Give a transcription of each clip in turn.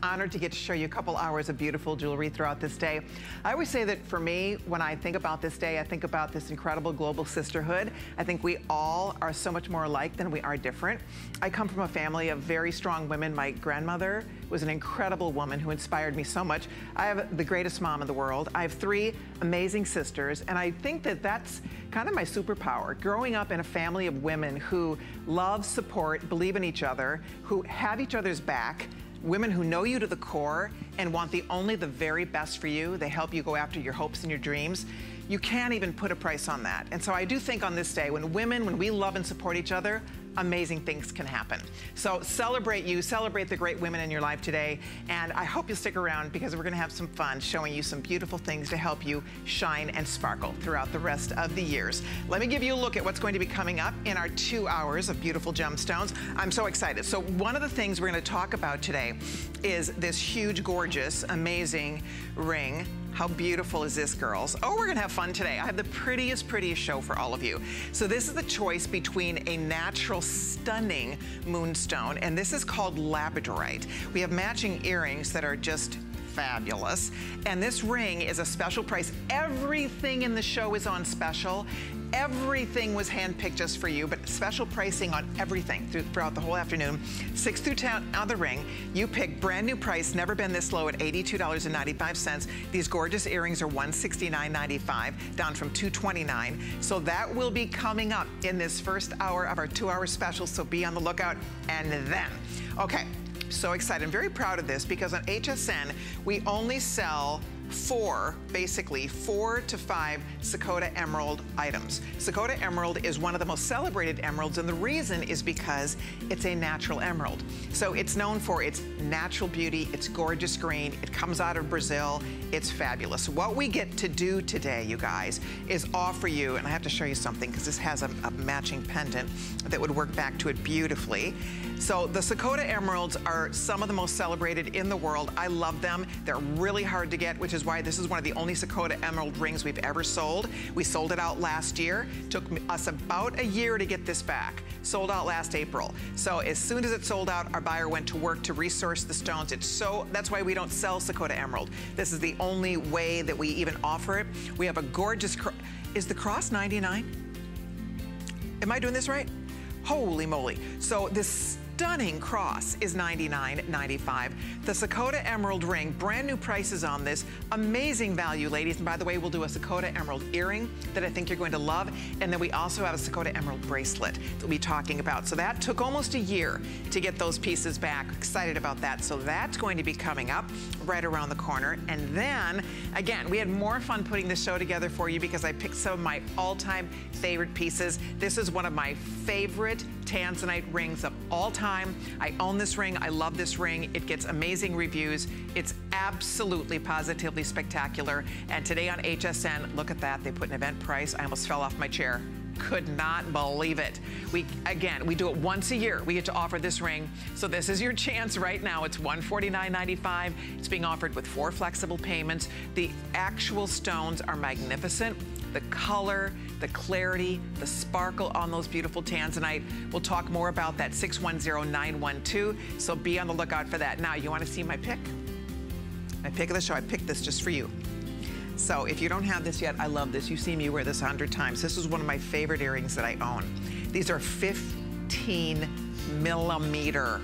Honored to get to show you a couple hours of beautiful jewelry throughout this day. I always say that for me, when I think about this day, I think about this incredible global sisterhood. I think we all are so much more alike than we are different. I come from a family of very strong women. My grandmother was an incredible woman who inspired me so much. I have the greatest mom in the world. I have 3 amazing sisters, and I think that that's kind of my superpower. Growing up in a family of women who love, support, believe in each other, who have each other's back, women who know you to the core and want only the very best for you. They help you go after your hopes and your dreams. You can't even put a price on that. And so I do think on this day, when we love and support each other, amazing things can happen. So celebrate you, celebrate the great women in your life today, and I hope you'll stick around because we're gonna have some fun showing you some beautiful things to help you shine and sparkle throughout the rest of the years. Let me give you a look at what's going to be coming up in our 2 hours of beautiful gemstones. I'm so excited. So one of the things we're gonna talk about today is this huge, gorgeous, amazing ring. How beautiful is this, girls? Oh, we're gonna have fun today. I have the prettiest show for all of you. So this is the choice between a natural, stunning moonstone, and this is called Labradorite. We have matching earrings that are just fabulous. And this ring is a special price. Everything in the show is on special. Everything was handpicked just for you, but special pricing on everything throughout the whole afternoon. 6 through 10 on the ring. You pick brand new price, never been this low at $82.95. These gorgeous earrings are $169.95, down from $229. So that will be coming up in this first hour of our 2-hour special, so be on the lookout. And then, okay, so excited. I'm very proud of this because on HSN, we only sell 4 to 5 Sakoda Emerald items. Sakoda Emerald is one of the most celebrated emeralds, and the reason is because it's a natural emerald. So it's known for its natural beauty, its gorgeous green, it comes out of Brazil, it's fabulous. What we get to do today, you guys, is offer you, and I have to show you something because this has a matching pendant that would work back to it beautifully. So the Sakoda Emeralds are some of the most celebrated in the world. I love them. They're really hard to get, which is why this is one of the only Sakoda Emerald rings we've ever sold. We sold it out last year. Took us about a year to get this back. Sold out last April. So as soon as it sold out, our buyer went to work to resource the stones. That's why we don't sell Sakoda Emerald. This is the only way that we even offer it. We have a gorgeous, is the cross 99? Am I doing this right? Holy moly. So this stunning cross is $99.95. The Sakoda Emerald ring, brand new prices on this. Amazing value, ladies. And by the way, we'll do a Sakoda Emerald earring that I think you're going to love. And then we also have a Sakoda Emerald bracelet that we'll be talking about. So that took almost a year to get those pieces back. Excited about that. So that's going to be coming up right around the corner. And then, again, we had more fun putting this show together for you because I picked some of my all-time favorite pieces. This is one of my favorite Tanzanite rings of all time. I own this ring. I love this ring. It gets amazing reviews. It's absolutely, positively spectacular. And today on HSN, look at that. They put an event price. I almost fell off my chair. Could not believe it. We do it once a year. We get to offer this ring. So this is your chance right now. It's $149.95. It's being offered with 4 flexible payments. The actual stones are magnificent. The color, the clarity, the sparkle on those beautiful Tanzanite. We'll talk more about that 610912. So be on the lookout for that. Now, you want to see my pick? My pick of the show. I picked this just for you. So if you don't have this yet, I love this. You've seen me wear this 100 times. This is one of my favorite earrings that I own. These are 15 millimeter,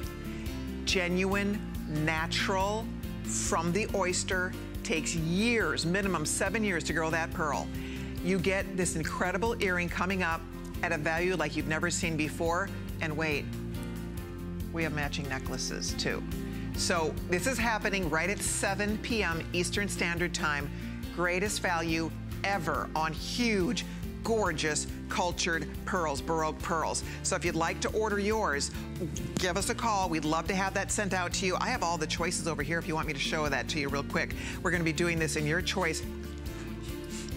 genuine, natural, from the oyster. Takes years, minimum 7 years to grow that pearl. You get this incredible earring coming up at a value like you've never seen before. And wait, we have matching necklaces too. So this is happening right at 7 p.m. Eastern Standard Time. Greatest value ever on huge, gorgeous, cultured pearls, Baroque pearls. So if you'd like to order yours, give us a call. We'd love to have that sent out to you. I have all the choices over here if you want me to show that to you real quick. We're gonna be doing this in your choice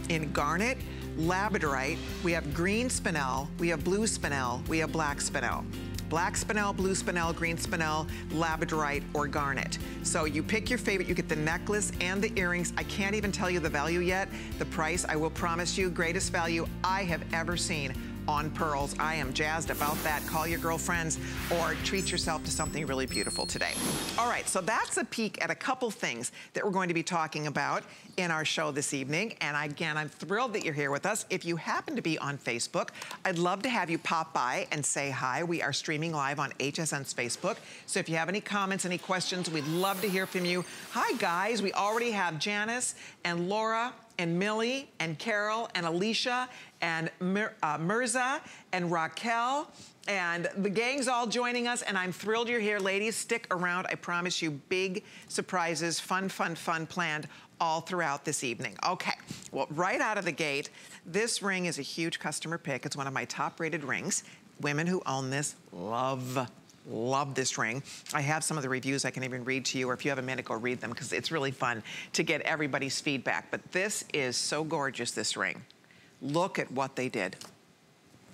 in Garnet, Labradorite, we have green spinel, we have blue spinel, we have black spinel. Black spinel, blue spinel, green spinel, Labradorite, or Garnet. So you pick your favorite, you get the necklace and the earrings. I can't even tell you the value yet. The price, I will promise you, greatest value I have ever seen on pearls. I am jazzed about that. Call your girlfriends or treat yourself to something really beautiful today. All right, so that's a peek at a couple things that we're going to be talking about in our show this evening. And again, I'm thrilled that you're here with us. If you happen to be on Facebook, I'd love to have you pop by and say hi. We are streaming live on HSN's Facebook. So if you have any comments, any questions, we'd love to hear from you. Hi guys, we already have Janice and Laura and Millie and Carol and Alicia and Mirza and Raquel, and the gang's all joining us, and I'm thrilled you're here. Ladies, stick around. I promise you big surprises, fun, fun, fun planned all throughout this evening. Okay, well, right out of the gate, this ring is a huge customer pick. It's one of my top rated rings. Women who own this love this ring. I have some of the reviews I can even read to you, or if you have a minute, go read them, because it's really fun to get everybody's feedback. But this is so gorgeous, this ring. Look at what they did.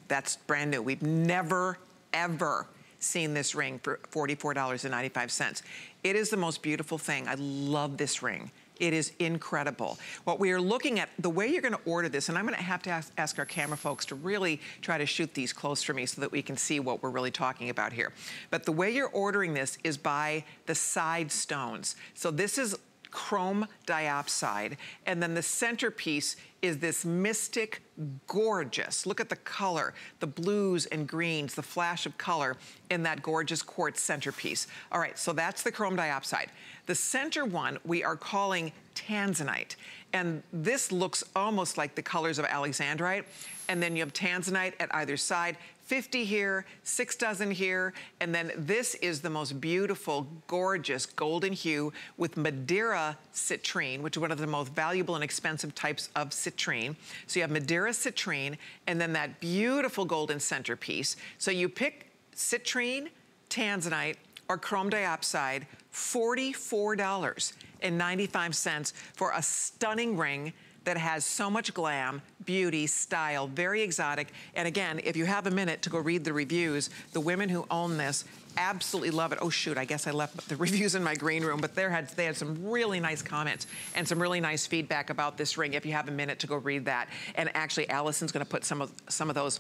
That's brand new. We've never, ever seen this ring for $44.95. It is the most beautiful thing. I love this ring. It is incredible. What we are looking at, the way you're gonna order this, and I'm gonna have to ask our camera folks to really try to shoot these close for me so that we can see what we're really talking about here. But the way you're ordering this is by the side stones. So this is chrome diopside, and then the centerpiece is this mystic, gorgeous, look at the color, the blues and greens, the flash of color in that gorgeous quartz centerpiece. All right, so that's the chrome diopside. The center one we are calling Tanzanite, and this looks almost like the colors of Alexandrite, and then you have Tanzanite at either side. 50 here, 6 dozen here, and then this is the most beautiful, gorgeous golden hue with Madeira citrine, which is one of the most valuable and expensive types of citrine. So you have Madeira citrine, and then that beautiful golden centerpiece. So you pick citrine, Tanzanite, or chrome diopside, $44.95 for a stunning ring that has so much glam, beauty, style, very exotic. And again, if you have a minute to go read the reviews, the women who own this absolutely love it. Oh shoot, I guess I left the reviews in my green room, but they had some really nice comments and some really nice feedback about this ring, if you have a minute to go read that. And actually, Allison's gonna put some of those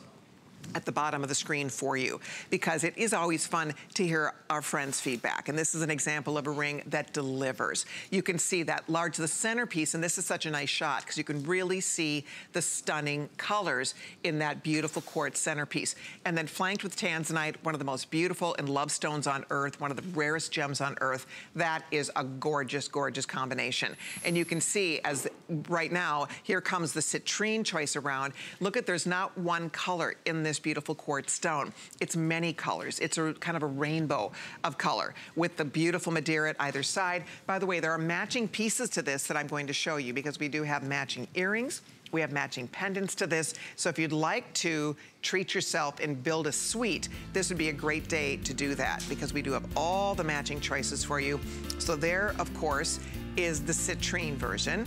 at the bottom of the screen for you, because it is always fun to hear our friends' feedback. And this is an example of a ring that delivers. You can see that large, the centerpiece, and this is such a nice shot because you can really see the stunning colors in that beautiful quartz centerpiece. And then flanked with Tanzanite, one of the most beautiful and loved stones on earth, one of the rarest gems on earth. That is a gorgeous, gorgeous combination. And you can see, as right now, here comes the citrine choice around. Look at, there's not one color in this beautiful quartz stone. It's many colors. It's a kind of a rainbow of color with the beautiful Madeira at either side. By the way, there are matching pieces to this that I'm going to show you, because we do have matching earrings. We have matching pendants to this. So if you'd like to treat yourself and build a suite, this would be a great day to do that, because we do have all the matching choices for you. So there, of course, is the citrine version.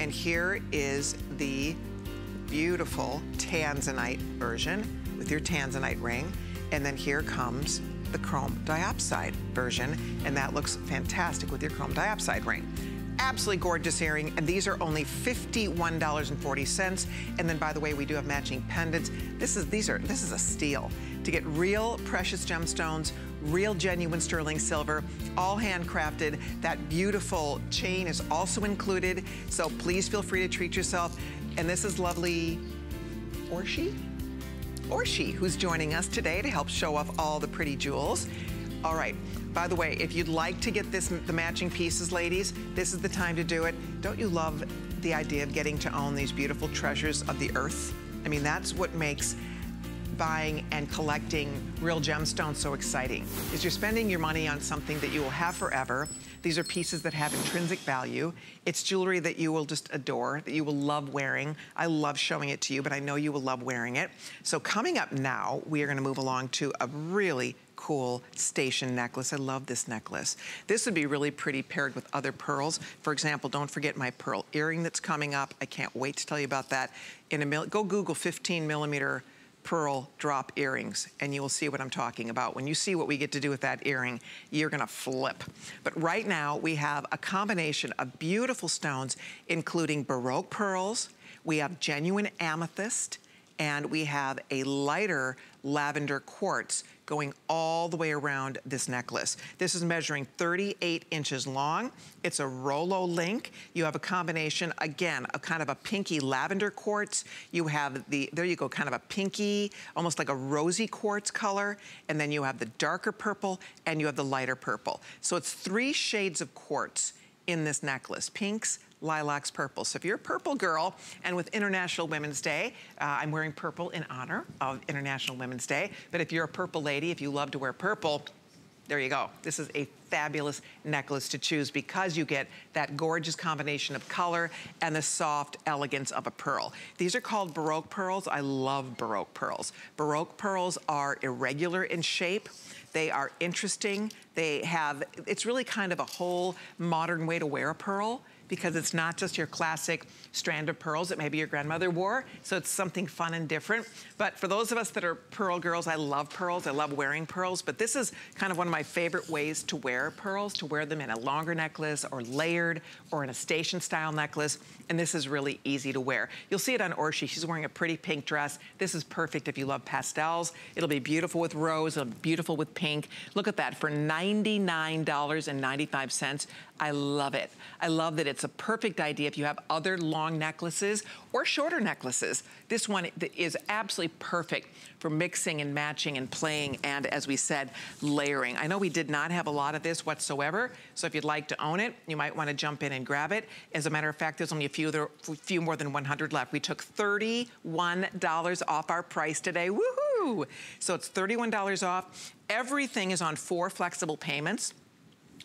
And here is the beautiful Tanzanite version with your Tanzanite ring. And then here comes the chrome diopside version, and that looks fantastic with your chrome diopside ring. Absolutely gorgeous earring, and these are only $51.40. And then, by the way, we do have matching pendants. This is a steal. To get real precious gemstones, real genuine sterling silver, all handcrafted. That beautiful chain is also included, so please feel free to treat yourself. And this is lovely Orshi, who's joining us today to help show off all the pretty jewels. All right, by the way, if you'd like to get the matching pieces, ladies, this is the time to do it. Don't you love the idea of getting to own these beautiful treasures of the earth? I mean, that's what makes buying and collecting real gemstones so exciting, is you're spending your money on something that you will have forever. These are pieces that have intrinsic value. It's jewelry that you will just adore, that you will love wearing. I love showing it to you, but I know you will love wearing it. So coming up now, we are gonna move along to a really cool station necklace. I love this necklace. This would be really pretty paired with other pearls. For example, don't forget my pearl earring that's coming up. I can't wait to tell you about that in a minute. Go Google 15mm pearl drop earrings, and you will see what I'm talking about. When you see what we get to do with that earring, you're gonna flip. But right now, we have a combination of beautiful stones, including Baroque pearls. We have genuine amethyst, and we have a lighter lavender quartz going all the way around this necklace. This is measuring 38 inches long. It's a Rolo link. You have a combination, again, of kind of a pinky lavender quartz. You have the, there you go, kind of a pinky, almost like a rosy quartz color. And then you have the darker purple and you have the lighter purple. So it's 3 shades of quartz in this necklace: pinks, lilacs, purple. So if you're a purple girl, and with International Women's Day, I'm wearing purple in honor of International Women's Day, but if you're a purple lady, if you love to wear purple, there you go. This is a fabulous necklace to choose because you get that gorgeous combination of color and the soft elegance of a pearl. These are called Baroque pearls. I love Baroque pearls. Baroque pearls are irregular in shape. They are interesting. They have, it's really kind of a whole modern way to wear a pearl, because it's not just your classic strand of pearls that maybe your grandmother wore, so it's something fun and different. But for those of us that are pearl girls, I love pearls, I love wearing pearls, but this is kind of one of my favorite ways to wear pearls, to wear them in a longer necklace or layered or in a station style necklace, and this is really easy to wear. You'll see it on Orshi. She's wearing a pretty pink dress. This is perfect if you love pastels. It'll be beautiful with rose, it'll be beautiful with pink. Look at that, for $99.95. I love it. I love that it's a perfect idea if you have other long necklaces or shorter necklaces. This one is absolutely perfect for mixing and matching and playing and, as we said, layering. I know we did not have a lot of this whatsoever, so if you'd like to own it, you might want to jump in and grab it. As a matter of fact, there's only a few more than 100 left. We took $31 off our price today. Woohoo! So it's $31 off. Everything is on 4 flexible payments.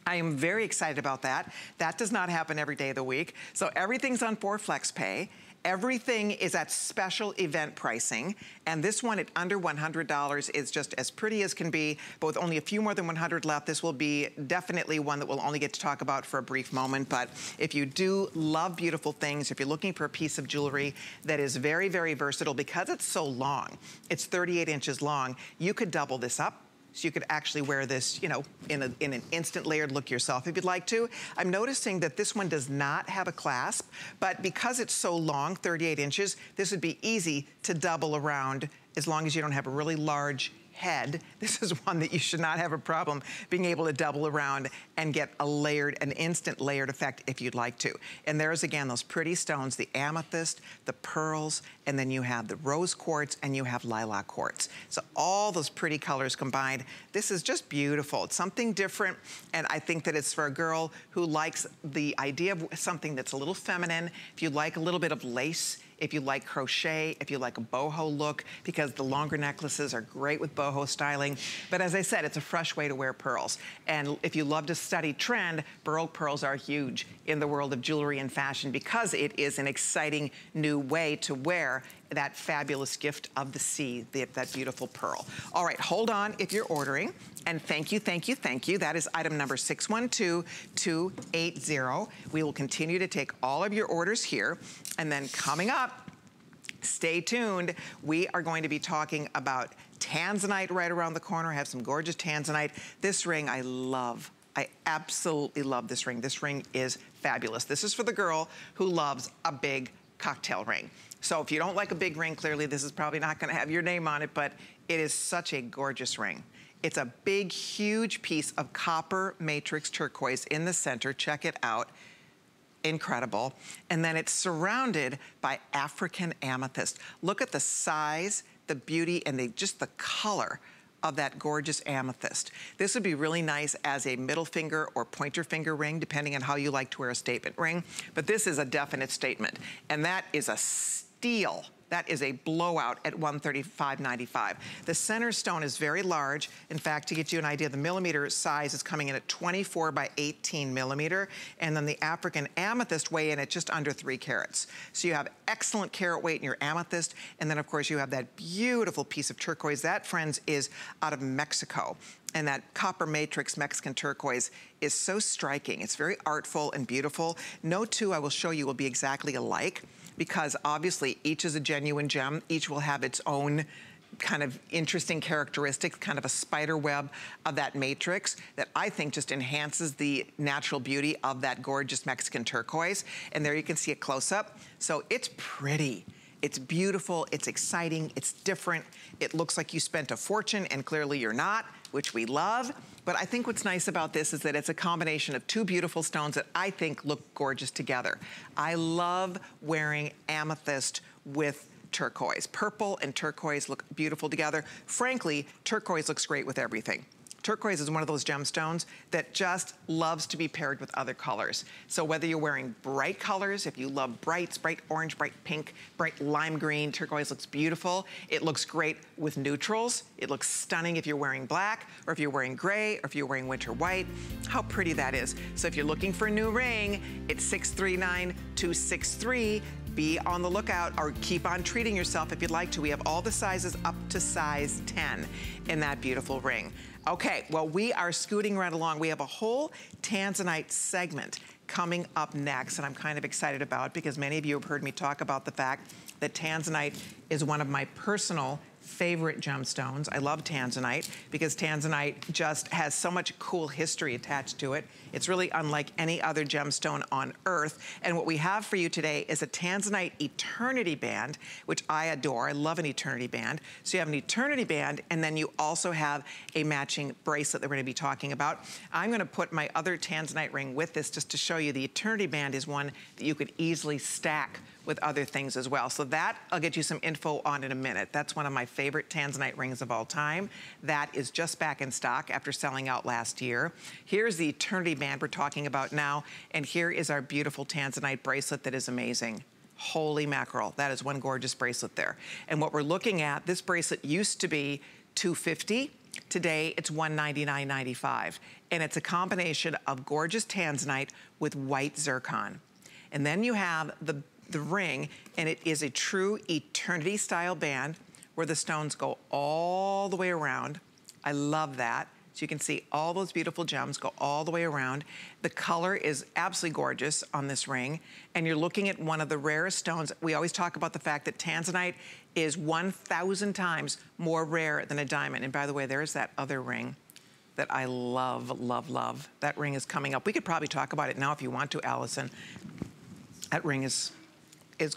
I am very excited about that. That does not happen every day of the week. So everything's on 4 flex pay. Everything is at special event pricing. And this one at under $100 is just as pretty as can be, but with only a few more than 100 left, this will be definitely one that we'll only get to talk about for a brief moment. But if you do love beautiful things, if you're looking for a piece of jewelry that is very, very versatile, because it's so long, it's 38 inches long, you could double this up. So you could actually wear this, you know, in an instant layered look yourself if you'd like to. I'm noticing that this one does not have a clasp, but because it's so long, 38 inches, this would be easy to double around as long as you don't have a really large head. This is one that you should not have a problem being able to double around and get a layered, an instant layered effect if you'd like to. And there's again those pretty stones, the amethyst, the pearls, and then you have the rose quartz and you have lilac quartz. So all those pretty colors combined. This is just beautiful. It's something different, and I think that it's for a girl who likes the idea of something that's a little feminine. If you like a little bit of lace, if you like crochet, if you like a boho look, because the longer necklaces are great with boho styling. But as I said, it's a fresh way to wear pearls. And if you love to study trend, Baroque pearls are huge in the world of jewelry and fashion because it is an exciting new way to wear that fabulous gift of the sea, that beautiful pearl. All right, hold on if you're ordering. And thank you, thank you, thank you. That is item number 612280. We will continue to take all of your orders here. And then coming up, stay tuned. We are going to be talking about Tanzanite right around the corner. I have some gorgeous Tanzanite. This ring I love. I absolutely love this ring. This ring is fabulous. This is for the girl who loves a big cocktail ring. So if you don't like a big ring, clearly this is probably not gonna have your name on it, but it is such a gorgeous ring. It's a big, huge piece of copper matrix turquoise in the center. Check it out. Incredible. And then it's surrounded by African amethyst. Look at the size, the beauty, and just the color of that gorgeous amethyst. This would be really nice as a middle finger or pointer finger ring, depending on how you like to wear a statement ring. But this is a definite statement. And that is a steal. That is a blowout at $135.95. The center stone is very large. In fact, to get you an idea, the millimeter size is coming in at 24 by 18 millimeter. And then the African amethyst weigh in at just under 3 carats. So you have excellent carat weight in your amethyst. And then of course you have that beautiful piece of turquoise. That, friends, is out of Mexico. And that copper matrix Mexican turquoise is so striking. It's very artful and beautiful. No two I will show you will be exactly alike, because obviously each is a genuine gem. Each will have its own kind of interesting characteristics, kind of a spider web of that matrix that I think just enhances the natural beauty of that gorgeous Mexican turquoise. And there you can see a close up. So it's pretty. It's beautiful, it's exciting, it's different. It looks like you spent a fortune, and clearly you're not, which we love. But I think what's nice about this is that it's a combination of two beautiful stones that I think look gorgeous together. I love wearing amethyst with turquoise. Purple and turquoise look beautiful together. Frankly, turquoise looks great with everything. Turquoise is one of those gemstones that just loves to be paired with other colors. So whether you're wearing bright colors, if you love brights, bright orange, bright pink, bright lime green, turquoise looks beautiful. It looks great with neutrals. It looks stunning if you're wearing black, or if you're wearing gray, or if you're wearing winter white. How pretty that is. So if you're looking for a new ring, it's 639263. Be on the lookout, or keep on treating yourself if you'd like to. We have all the sizes up to size 10 in that beautiful ring. Okay, well, we are scooting right along. We have a whole Tanzanite segment coming up next, and I'm kind of excited about, because many of you have heard me talk about the fact that Tanzanite is one of my personal favorite gemstones. I love Tanzanite because Tanzanite just has so much cool history attached to it. It's really unlike any other gemstone on earth. And what we have for you today is a Tanzanite Eternity Band, which I adore. I love an Eternity Band. So you have an Eternity Band, and then you also have a matching bracelet that we're gonna be talking about. I'm gonna put my other Tanzanite ring with this just to show you the Eternity Band is one that you could easily stack with other things as well. So that I'll get you some info on in a minute. That's one of my favorite Tanzanite rings of all time. That is just back in stock after selling out last year. Here's the Eternity Band we're talking about now, and here is our beautiful Tanzanite bracelet that is amazing. Holy mackerel, that is one gorgeous bracelet there. And what we're looking at, this bracelet used to be $250. Today, it's $199.95. And it's a combination of gorgeous Tanzanite with white zircon. And then you have the ring, and it is a true eternity style band where the stones go all the way around. I love that. So you can see all those beautiful gems go all the way around. The color is absolutely gorgeous on this ring, and you're looking at one of the rarest stones. We always talk about the fact that Tanzanite is 1,000 times more rare than a diamond. And by the way, there's that other ring that I love, love, love. That ring is coming up. We could probably talk about it now if you want to, Allison. That ring is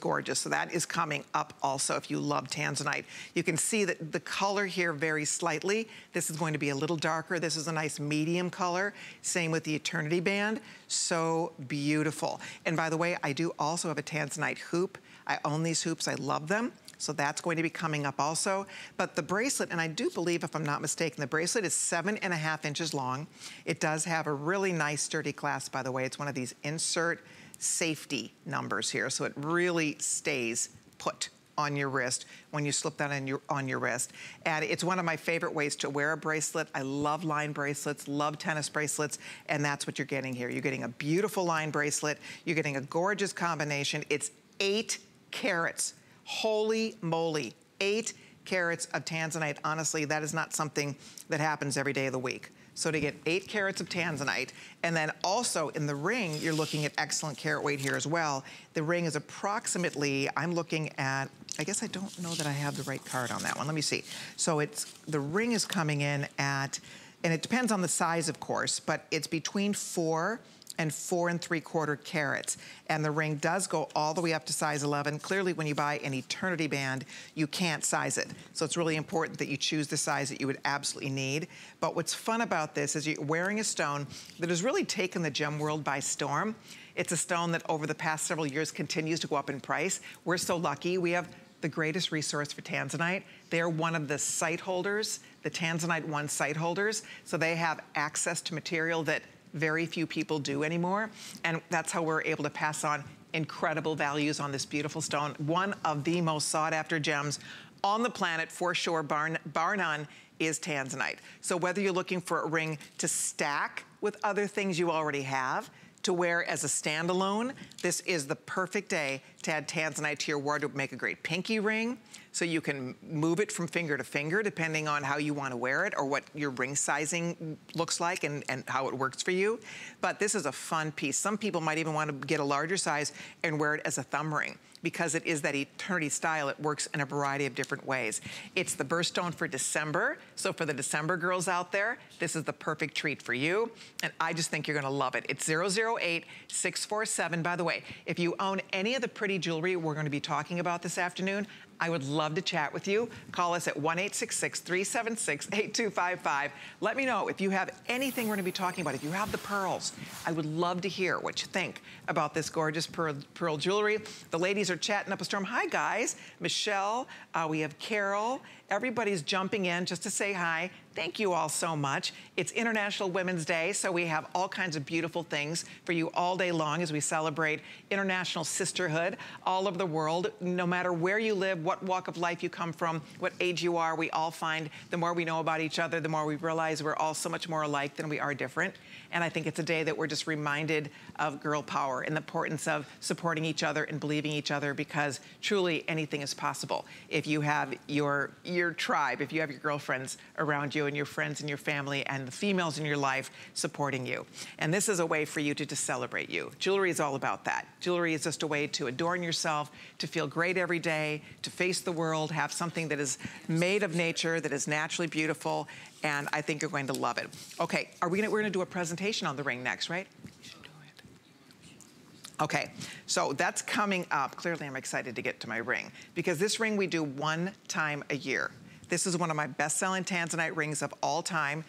gorgeous. So that is coming up also if you love Tanzanite. You can see that the color here varies slightly. This is going to be a little darker. This is a nice medium color. Same with the Eternity Band. So beautiful. And by the way, I do also have a Tanzanite hoop. I own these hoops. I love them. So that's going to be coming up also. But the bracelet, and I do believe, if I'm not mistaken, the bracelet is 7.5 inches long. It does have a really nice sturdy clasp, by the way. It's one of these insert safety numbers here, so it really stays put on your wrist when you slip that on your wrist. And it's one of my favorite ways to wear a bracelet. I love line bracelets, love tennis bracelets, and that's what you're getting here. You're getting a beautiful line bracelet. You're getting a gorgeous combination. It's 8 carats. Holy moly, 8 carats of Tanzanite. Honestly, that is not something that happens every day of the week. So to get 8 carats of Tanzanite, and then also in the ring, you're looking at excellent carat weight here as well. The ring is approximately, I'm looking at, I guess I don't know that I have the right card on that one. Let me see. So the ring is coming in at, and it depends on the size, of course, but it's between 4 and 4 3/4 carats. And the ring does go all the way up to size 11. Clearly, when you buy an Eternity Band, you can't size it. So it's really important that you choose the size that you would absolutely need. But what's fun about this is you're wearing a stone that has really taken the gem world by storm. It's a stone that over the past several years continues to go up in price. We're so lucky. We have the greatest resource for Tanzanite. They're one of the site holders, the Tanzanite One site holders. So they have access to material that very few people do anymore. And that's how we're able to pass on incredible values on this beautiful stone. One of the most sought after gems on the planet, for sure, bar none, is Tanzanite. So whether you're looking for a ring to stack with other things you already have, to wear as a standalone, this is the perfect day to add Tanzanite to your wardrobe. Make a great pinky ring, so you can move it from finger to finger depending on how you want to wear it or what your ring sizing looks like and how it works for you. But this is a fun piece. Some people might even want to get a larger size and wear it as a thumb ring. because it is that eternity style. It works in a variety of different ways. It's the birthstone for December. So for the December girls out there, this is the perfect treat for you. And I just think you're gonna love it. It's 008647. By the way, if you own any of the pretty jewelry we're gonna be talking about this afternoon, I would love to chat with you. Call us at 1-866-376-8255. Let me know if you have anything we're gonna be talking about. If you have the pearls, I would love to hear what you think about this gorgeous pearl jewelry. The ladies are chatting up a storm. Hi guys, Michelle, we have Carol. Everybody's jumping in just to say hi. Thank you all so much. It's International Women's Day, so we have all kinds of beautiful things for you all day long as we celebrate international sisterhood all over the world. No matter where you live, what walk of life you come from, what age you are, we all find the more we know about each other, the more we realize we're all so much more alike than we are different. And I think it's a day that we're just reminded of girl power and the importance of supporting each other and believing each other, because truly anything is possible if you have your tribe, if you have your girlfriends around you and your friends and your family and the females in your life supporting you. And this is a way for you to just celebrate you. Jewelry is all about that. Jewelry is just a way to adorn yourself, to feel great every day, to face the world, have something that is made of nature, that is naturally beautiful, and I think you're going to love it. Okay, we're gonna do a presentation on the ring next, right? Okay, so that's coming up. Clearly I'm excited to get to my ring, because this ring we do one time a year. This is one of my best-selling Tanzanite rings of all time.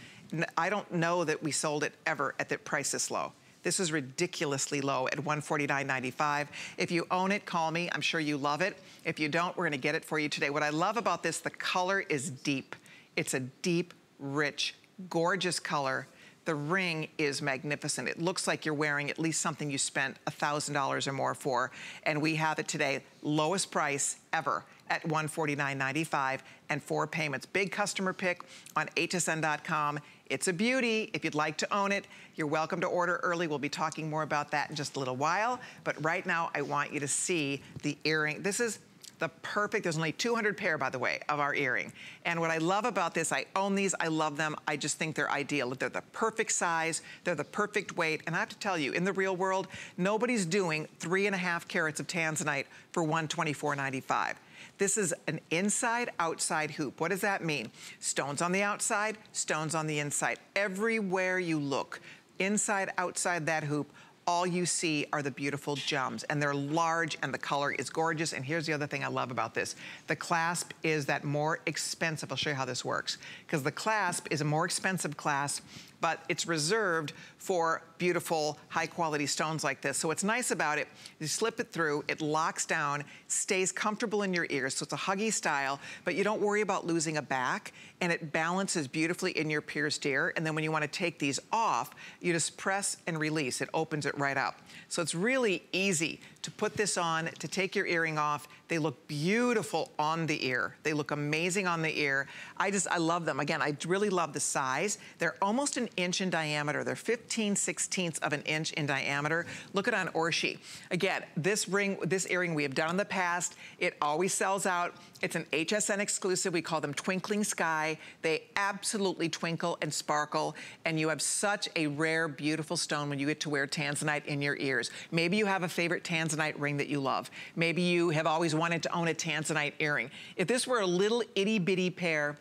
I don't know that we sold it ever at the price this low. This is ridiculously low at $149.95. If you own it, call me. I'm sure you love it. If you don't, we're gonna get it for you today. What I love about this, the color is deep. It's a deep, rich, gorgeous color. The ring is magnificent. It looks like you're wearing at least something you spent $1,000 or more for. And we have it today, lowest price ever at $149.95 and 4 payments. Big customer pick on hsn.com. It's a beauty. If you'd like to own it, you're welcome to order early. We'll be talking more about that in just a little while. But right now, I want you to see the earring. This is the perfect, there's only 200 pair, by the way, of our earring. And what I love about this, I own these, I love them, I just think they're ideal. They're the perfect size, they're the perfect weight, and I have to tell you, in the real world, nobody's doing 3.5 carats of Tanzanite for $124.95. This is an inside-outside hoop. What does that mean? Stones on the outside, stones on the inside. Everywhere you look, inside, outside that hoop, all you see are the beautiful gems, and they're large and the color is gorgeous. And here's the other thing I love about this. The clasp is that more expensive, I'll show you how this works, because the clasp is a more expensive clasp, but it's reserved for beautiful, high quality stones like this. So what's nice about it, you slip it through, it locks down, stays comfortable in your ears, so it's a huggy style, but you don't worry about losing a back, and it balances beautifully in your pierced ear. And then when you wanna take these off, you just press and release. It opens it right up. So it's really easy to put this on, to take your earring off. They look beautiful on the ear. They look amazing on the ear. I love them. Again, I really love the size. They're almost an inch in diameter. They're 15/16 of an inch in diameter. Look at on Orshi. Again, this earring we have done in the past. It always sells out. It's an HSN exclusive. We call them Twinkling Sky. They absolutely twinkle and sparkle, and you have such a rare, beautiful stone when you get to wear Tanzanite in your ears. Maybe you have a favorite Tanzanite ring that you love. Maybe you have always wanted to own a Tanzanite earring. If this were a little itty-bitty pair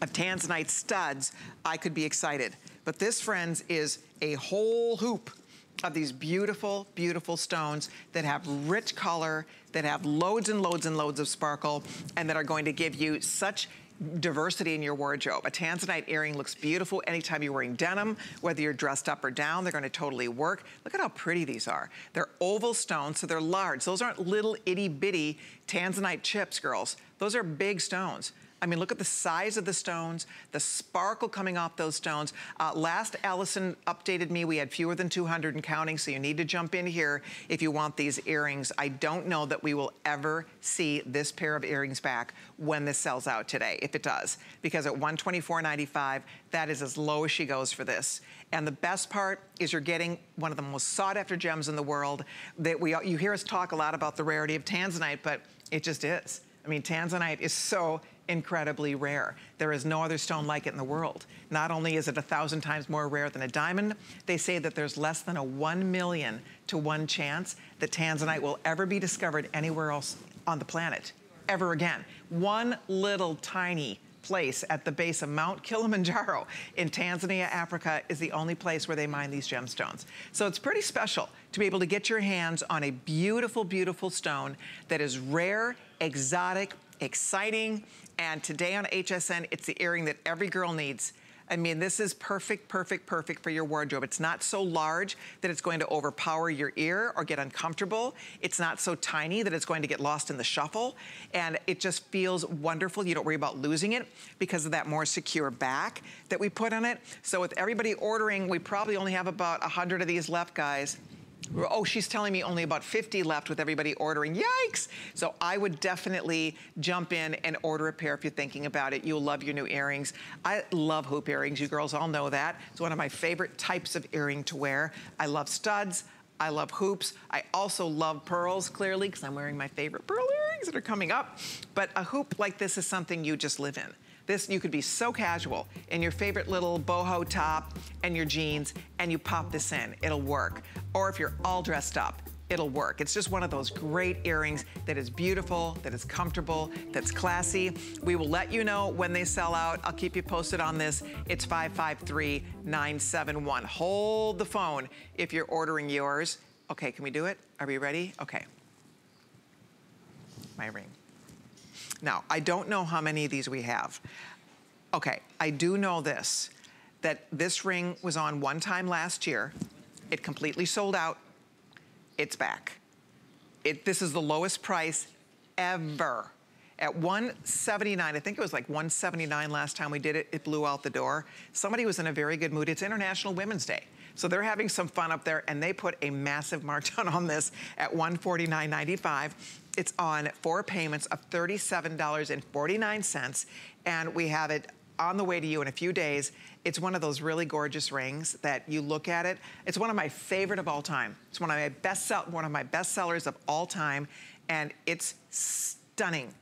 of Tanzanite studs, I could be excited. But this, friends, is a whole hoop of these beautiful, beautiful stones that have rich color, that have loads and loads and loads of sparkle, and that are going to give you such diversity in your wardrobe. A Tanzanite earring looks beautiful anytime you're wearing denim, whether you're dressed up or down, they're gonna totally work. Look at how pretty these are. They're oval stones, so they're large. Those aren't little itty bitty Tanzanite chips, girls. Those are big stones. I mean, look at the size of the stones, the sparkle coming off those stones. Last Allison updated me, we had fewer than 200 and counting, so you need to jump in here if you want these earrings. I don't know that we will ever see this pair of earrings back when this sells out today, if it does, because at $124.95, that is as low as she goes for this. And the best part is you're getting one of the most sought after gems in the world. You hear us talk a lot about the rarity of Tanzanite, but it just is. I mean, Tanzanite is so incredibly rare. There is no other stone like it in the world. Not only is it 1,000 times more rare than a diamond, they say that there's less than a 1 million to 1 chance that Tanzanite will ever be discovered anywhere else on the planet, ever again. One little tiny place at the base of Mount Kilimanjaro in Tanzania, Africa, is the only place where they mine these gemstones. So it's pretty special to be able to get your hands on a beautiful, beautiful stone that is rare, exotic, exciting, and today on HSN, it's the earring that every girl needs. I mean, this is perfect, perfect, perfect for your wardrobe. It's not so large that it's going to overpower your ear or get uncomfortable. It's not so tiny that it's going to get lost in the shuffle. And it just feels wonderful. You don't worry about losing it because of that more secure back that we put on it. So with everybody ordering, we probably only have about 100 of these left, guys. Oh, she's telling me only about 50 left with everybody ordering. Yikes! So I would definitely jump in and order a pair if you're thinking about it. You'll love your new earrings. I love hoop earrings. You girls all know that. It's one of my favorite types of earring to wear. I love studs. I love hoops. I also love pearls, clearly, because I'm wearing my favorite pearl earrings that are coming up. But a hoop like this is something you just live in. This, you could be so casual in your favorite little boho top and your jeans, and you pop this in, it'll work. Or if you're all dressed up, it'll work. It's just one of those great earrings that is beautiful, that is comfortable, that's classy. We will let you know when they sell out. I'll keep you posted on this. It's 553-971. Hold the phone if you're ordering yours. Okay, can we do it? Are we ready? Okay. My ring. Now, I don't know how many of these we have. Okay, I do know this, that this ring was on one time last year. It completely sold out. It's back. This is the lowest price ever. At $179, I think it was like $179 last time we did it, it blew out the door. Somebody was in a very good mood. It's International Women's Day. So they're having some fun up there, and they put a massive markdown on this at $149.95. It's on 4 payments of $37.49, and we have it on the way to you in a few days. It's one of those really gorgeous rings that you look at it. It's one of my favorite of all time. It's one of my best sellers of all time, and it's stunning.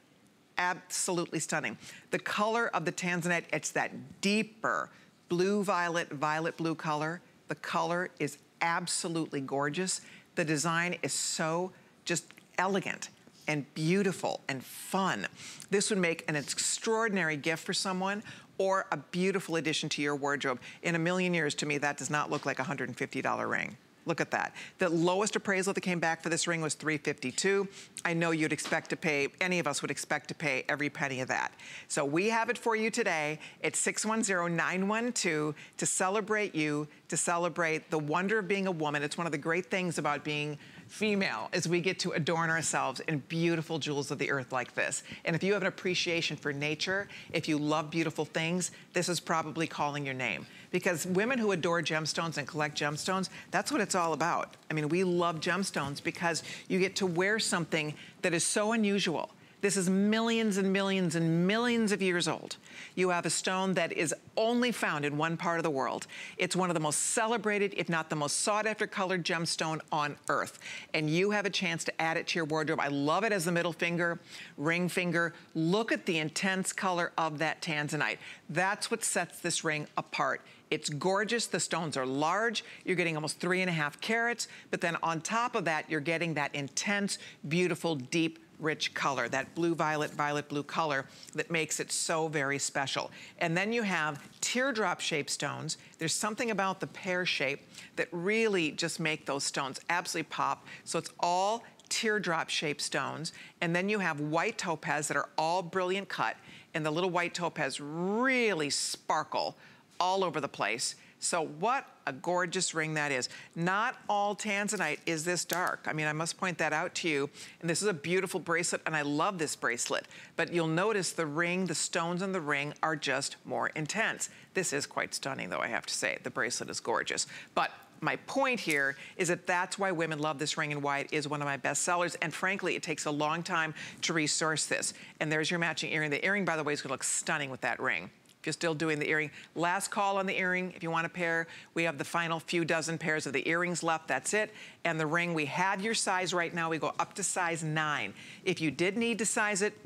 Absolutely stunning. The color of the Tanzanite, it's that deeper blue-violet, violet-blue color. The color is absolutely gorgeous. The design is so just elegant and beautiful and fun. This would make an extraordinary gift for someone or a beautiful addition to your wardrobe. In a million years, to me, that does not look like a $150 ring. Look at that. The lowest appraisal that came back for this ring was $352. I know you'd expect to pay, any of us would expect to pay every penny of that. So we have it for you today. It's 610912 to celebrate you, to celebrate the wonder of being a woman. It's one of the great things about being female is we get to adorn ourselves in beautiful jewels of the earth like this. And if you have an appreciation for nature, if you love beautiful things, this is probably calling your name. Because women who adore gemstones and collect gemstones, that's what it's all about. I mean, we love gemstones because you get to wear something that is so unusual. This is millions and millions and millions of years old. You have a stone that is only found in one part of the world. It's one of the most celebrated, if not the most sought after colored gemstone on earth. And you have a chance to add it to your wardrobe. I love it as the middle finger, ring finger. Look at the intense color of that Tanzanite. That's what sets this ring apart. It's gorgeous, the stones are large, you're getting almost 3.5 carats, but then on top of that, you're getting that intense, beautiful, deep, rich color, that blue-violet, violet-blue color that makes it so very special. And then you have teardrop-shaped stones. There's something about the pear shape that really just make those stones absolutely pop. So it's all teardrop-shaped stones. And then you have white topaz that are all brilliant cut, and the little white topaz really sparkle all over the place. So what a gorgeous ring that is. Not all Tanzanite is this dark. I mean, I must point that out to you. And this is a beautiful bracelet, and I love this bracelet. But you'll notice the ring, the stones on the ring are just more intense. This is quite stunning, though, I have to say. The bracelet is gorgeous. But my point here is that that's why women love this ring and why it is one of my best sellers. And frankly, it takes a long time to resource this. And there's your matching earring. The earring, by the way, is gonna look stunning with that ring. If you're still doing the earring. Last call on the earring. If you want a pair, we have the final few dozen pairs of the earrings left. That's it. And the ring, we have your size right now. We go up to size 9. If you did need to size it,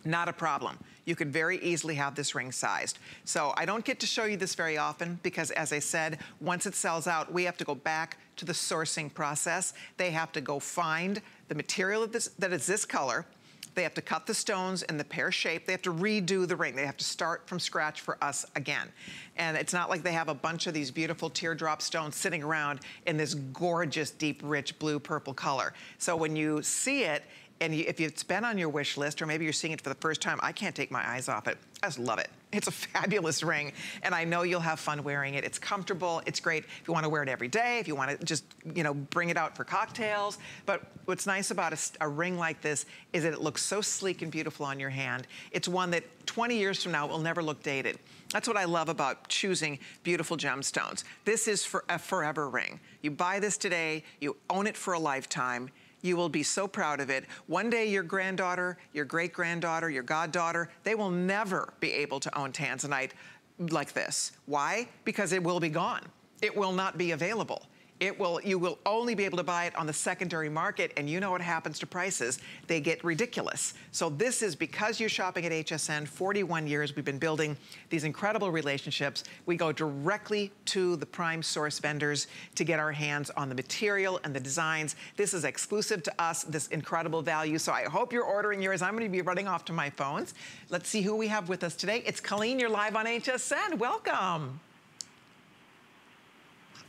not a problem. You could very easily have this ring sized. So I don't get to show you this very often because, as I said, once it sells out, we have to go back to the sourcing process. They have to go find the material of that is this color. They have to cut the stones in the pear shape. They have to redo the ring. They have to start from scratch for us again. And it's not like they have a bunch of these beautiful teardrop stones sitting around in this gorgeous, deep, rich blue purple color. So when you see it, and if it's been on your wish list, or maybe you're seeing it for the first time, I can't take my eyes off it. I just love it. It's a fabulous ring, and I know you'll have fun wearing it. It's comfortable, it's great if you want to wear it every day, if you want to just, you know, bring it out for cocktails. But what's nice about a ring like this is that it looks so sleek and beautiful on your hand. It's one that 20 years from now will never look dated. That's what I love about choosing beautiful gemstones. This is for a forever ring. You buy this today, you own it for a lifetime. You will be so proud of it. One day your granddaughter, your great-granddaughter, your goddaughter, they will never be able to own Tanzanite like this. Why? Because it will be gone. It will not be available. You will only be able to buy it on the secondary market, and you know what happens to prices. They get ridiculous. So this is because you're shopping at HSN. 41 years we've been building these incredible relationships. We go directly to the prime source vendors to get our hands on the material and the designs. This is exclusive to us, this incredible value. So I hope you're ordering yours. I'm going to be running off to my phones. Let's see who we have with us today. It's Colleen, you're live on HSN. Welcome.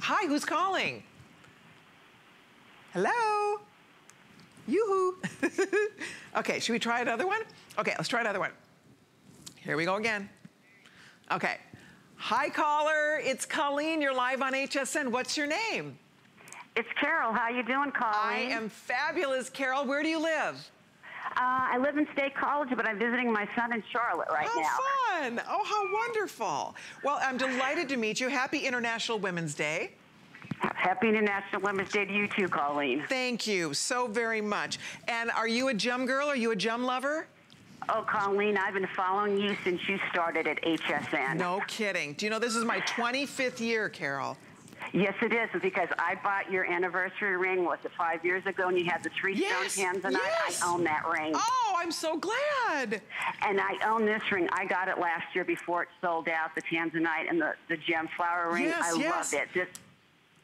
Hi, who's calling? Hello? Yoo-hoo. Okay, should we try another one? Okay, let's try another one. Here we go again. Okay. Hi, caller. It's Colleen. You're live on HSN. What's your name? It's Carol. How you doing, Colleen? I am fabulous, Carol. Where do you live? I live in State College, but I'm visiting my son in Charlotte now. How fun. Oh, how wonderful. Well, I'm delighted to meet you. Happy International Women's Day. Happy International Women's Day to you too, Colleen. Thank you so very much. And are you a gem girl? Are you a gem lover? Oh, Colleen, I've been following you since you started at HSN. No kidding. Do you know this is my 25th year, Carol? Yes, it is, because I bought your anniversary ring, was it 5 years ago, and you had the three-stone Tanzanite. Yes. I own that ring. Oh, I'm so glad. And I own this ring. I got it last year before it sold out, the Tanzanite and the gem flower ring. Yes, I loved it.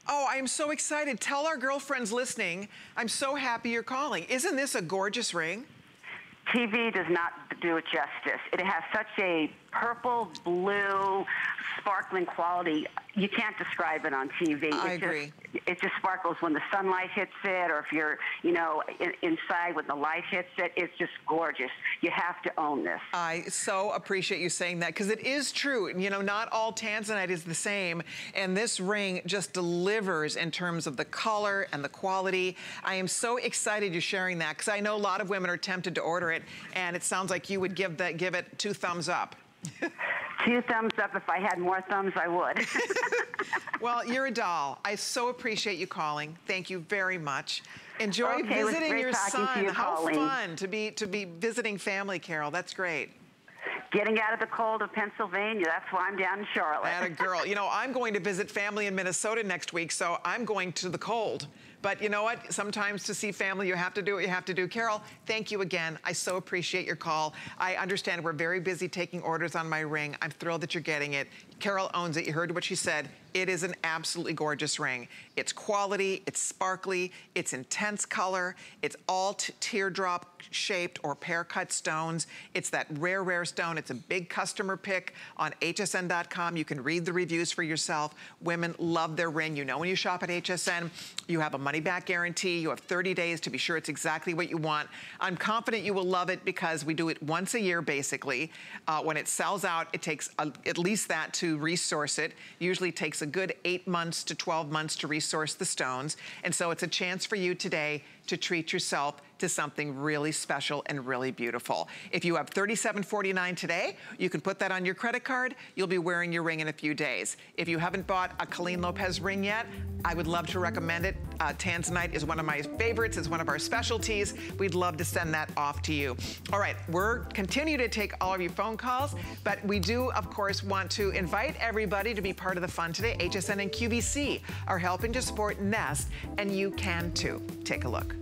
Oh, I'm so excited. Tell our girlfriends listening, I'm so happy you're calling. Isn't this a gorgeous ring? TV does not do it justice. It has such a purple, blue, sparkling quality. You can't describe it on TV. I agree. It just sparkles when the sunlight hits it, or if you're, you know, inside when the light hits it. It's just gorgeous. You have to own this. I so appreciate you saying that, because it is true. You know, not all Tanzanite is the same, and this ring just delivers in terms of the color and the quality. I am so excited you're sharing that, because I know a lot of women are tempted to order it, and it sounds like you would give it 2 thumbs up. 2 thumbs up. If I had more thumbs, I would. Well, you're a doll. I so appreciate you calling. Thank you very much. Enjoy visiting your son. How fun to be visiting family, Carol. That's great. Getting out of the cold of Pennsylvania. That's why I'm down in Charlotte. Atta girl. You know, I'm going to visit family in Minnesota next week, so I'm going to the cold. But you know what? Sometimes to see family, you have to do what you have to do. Carol, thank you again. I so appreciate your call. I understand we're very busy taking orders on my ring. I'm thrilled that you're getting it. Carol owns it. You heard what she said. It is an absolutely gorgeous ring. It's quality, it's sparkly, it's intense color, it's all teardrop shaped or pear cut stones. It's that rare, rare stone. It's a big customer pick on hsn.com. You can read the reviews for yourself. Women love their ring. You know when you shop at HSN, you have a money back guarantee. You have 30 days to be sure it's exactly what you want. I'm confident you will love it because we do it once a year, basically. When it sells out, it takes at least that to resource it. Usually takes a good 8 months to 12 months to resource the stones. And so it's a chance for you today to treat yourself to something really special and really beautiful. If you have $37.49 today, you can put that on your credit card. You'll be wearing your ring in a few days. If you haven't bought a Colleen Lopez ring yet, I would love to recommend it. Tanzanite is one of my favorites. It's one of our specialties. We'd love to send that off to you. All right, we're continue to take all of your phone calls, but we do, of course, want to invite everybody to be part of the fun today. HSN and QVC are helping to support Nest, and you can too. Take a look.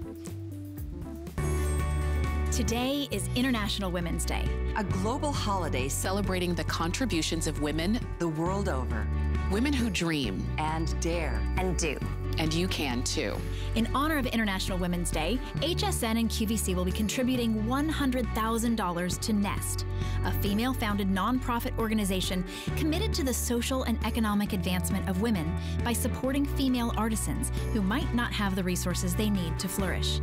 Today is International Women's Day, a global holiday celebrating the contributions of women the world over. Women who dream and dare and do. And you can too. In honor of International Women's Day, HSN and QVC will be contributing $100,000 to Nest, a female-founded nonprofit organization committed to the social and economic advancement of women by supporting female artisans who might not have the resources they need to flourish.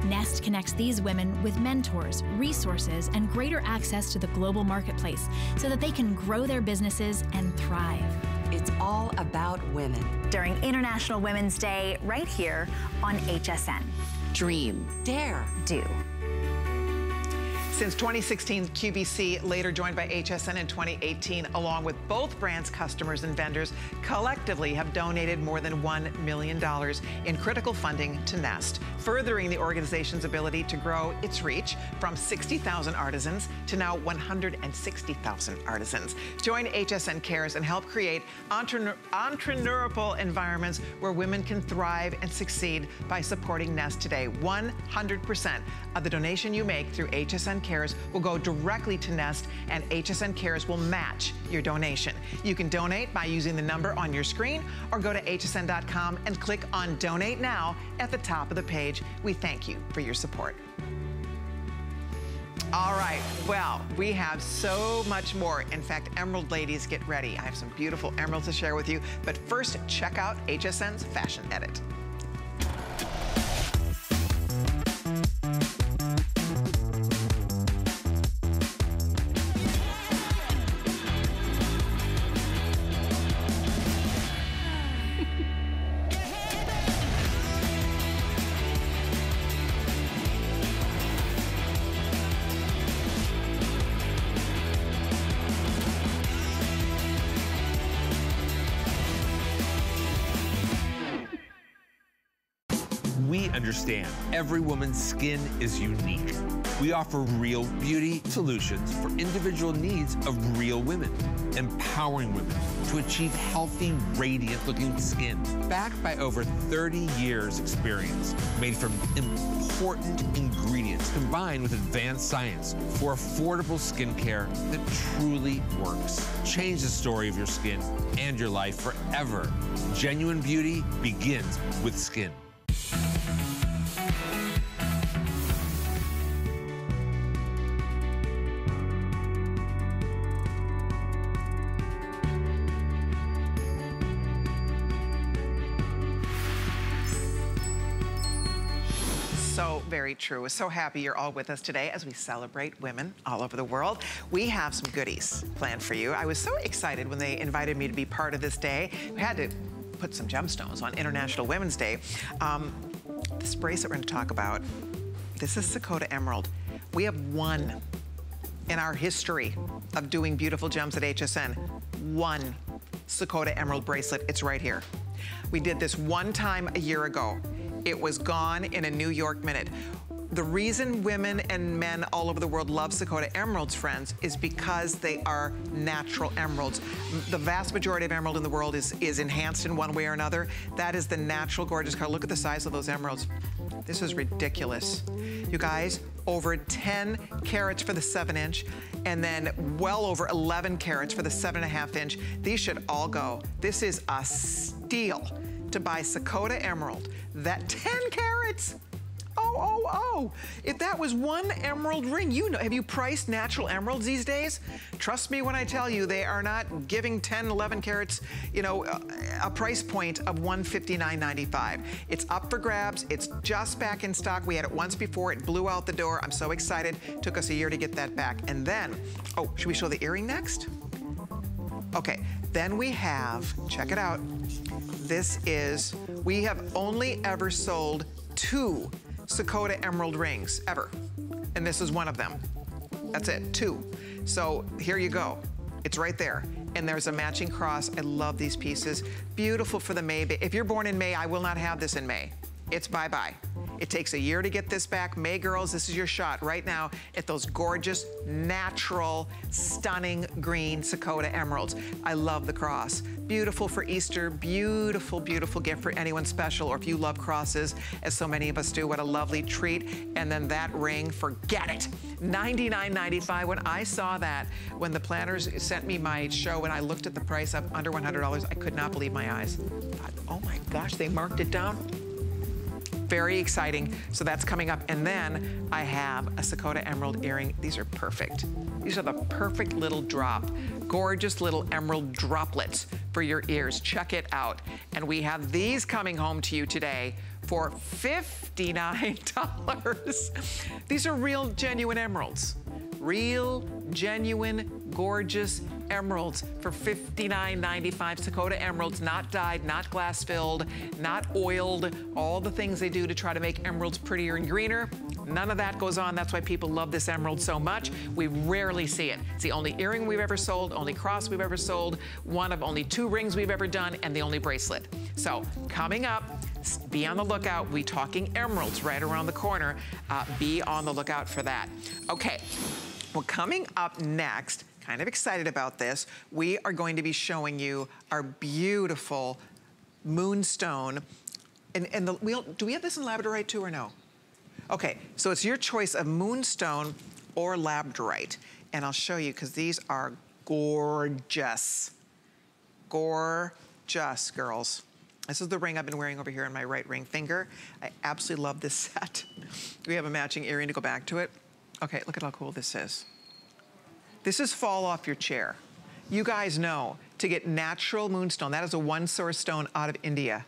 Nest connects these women with mentors, resources, and greater access to the global marketplace so that they can grow their businesses and thrive. It's all about women. During International Women's Day, right here on HSN. Dream. Dare. Do. Since 2016, QVC, later joined by HSN in 2018, along with both brands' customers and vendors, collectively have donated more than $1 million in critical funding to Nest, furthering the organization's ability to grow its reach from 60,000 artisans to now 160,000 artisans. Join HSN Cares and help create entrepreneurial environments where women can thrive and succeed by supporting Nest today. 100% of the donation you make through HSN Cares will go directly to Nest, and HSN Cares will match your donation. You can donate by using the number on your screen or go to hsn.com and click on Donate Now at the top of the page. We thank you for your support. All right, well, we have so much more. In fact, Emerald ladies, get ready. I have some beautiful emeralds to share with you, but first, check out HSN's Fashion Edit. Understand, every woman's skin is unique. We offer real beauty solutions for individual needs of real women, empowering women to achieve healthy, radiant-looking skin, backed by over 30 years experience, made from important ingredients combined with advanced science for affordable skincare that truly works. Change the story of your skin and your life forever. Genuine beauty begins with skin. So very true. So happy you're all with us today as we celebrate women all over the world. We have some goodies planned for you. I was so excited when they invited me to be part of this day. We had to put some gemstones on International Women's Day. This bracelet we're going to talk about, this is Sakoda Emerald. We have one in our history of doing beautiful gems at HSN. One Sakoda Emerald bracelet. It's right here. We did this one time a year ago. It was gone in a New York minute. The reason women and men all over the world love Sakoda Emeralds, friends, is because they are natural emeralds. The vast majority of emerald in the world is enhanced in one way or another. That is the natural, gorgeous color. Look at the size of those emeralds. This is ridiculous. You guys, over 10 carats for the 7-inch, and then well over 11 carats for the 7.5-inch. These should all go. This is a steal to buy Sakoda Emerald. That 10 carats. Oh. If that was one emerald ring, you know, have you priced natural emeralds these days? Trust me when I tell you, they are not giving 10, 11 carats, you know, a price point of $159.95. It's up for grabs. It's just back in stock. We had it once before. It blew out the door. I'm so excited. Took us a year to get that back. And then, oh, should we show the earring next? Okay, then we have, check it out. This is, we have only ever sold 2 Sakoda Emerald rings, ever. And this is one of them. That's it, 2. So here you go. It's right there. And there's a matching cross. I love these pieces. Beautiful for the May. If you're born in May, I will not have this in May. It's bye-bye. It takes a year to get this back. May girls, this is your shot right now at those gorgeous, natural, stunning green Sakoda emeralds. I love the cross. Beautiful for Easter, beautiful, beautiful gift for anyone special, or if you love crosses, as so many of us do, what a lovely treat. And then that ring, forget it. $99.95. When I saw that, when the planners sent me my show and I looked at the price of under $100, I could not believe my eyes. I thought, oh my gosh, they marked it down. Very exciting. So that's coming up. And then I have a Sakoda Emerald earring. These are perfect. These are the perfect little drop. Gorgeous little emerald droplets for your ears. Check it out. And we have these coming home to you today for $59. These are real, genuine emeralds. Real, genuine, gorgeous emeralds for $59.95. Sakoda emeralds, not dyed, not glass filled, not oiled, all the things they do to try to make emeralds prettier and greener. None of that goes on. That's why people love this emerald so much. We rarely see it. It's the only earring we've ever sold, only cross we've ever sold, one of only 2 rings we've ever done, and the only bracelet. So coming up, be on the lookout. We're talking emeralds right around the corner. Be on the lookout for that. Okay, well, coming up next, kind of excited about this, we are going to be showing you our beautiful Moonstone. And do we have this in Labradorite too or no? Okay, so it's your choice of Moonstone or Labradorite. And I'll show you, because these are gorgeous. Gorgeous, girls. This is the ring I've been wearing over here on my right ring finger. I absolutely love this set. We have a matching earring to go back to it. Okay, look at how cool this is. This is fall off your chair. You guys know, to get natural Moonstone, that is a one source stone out of India.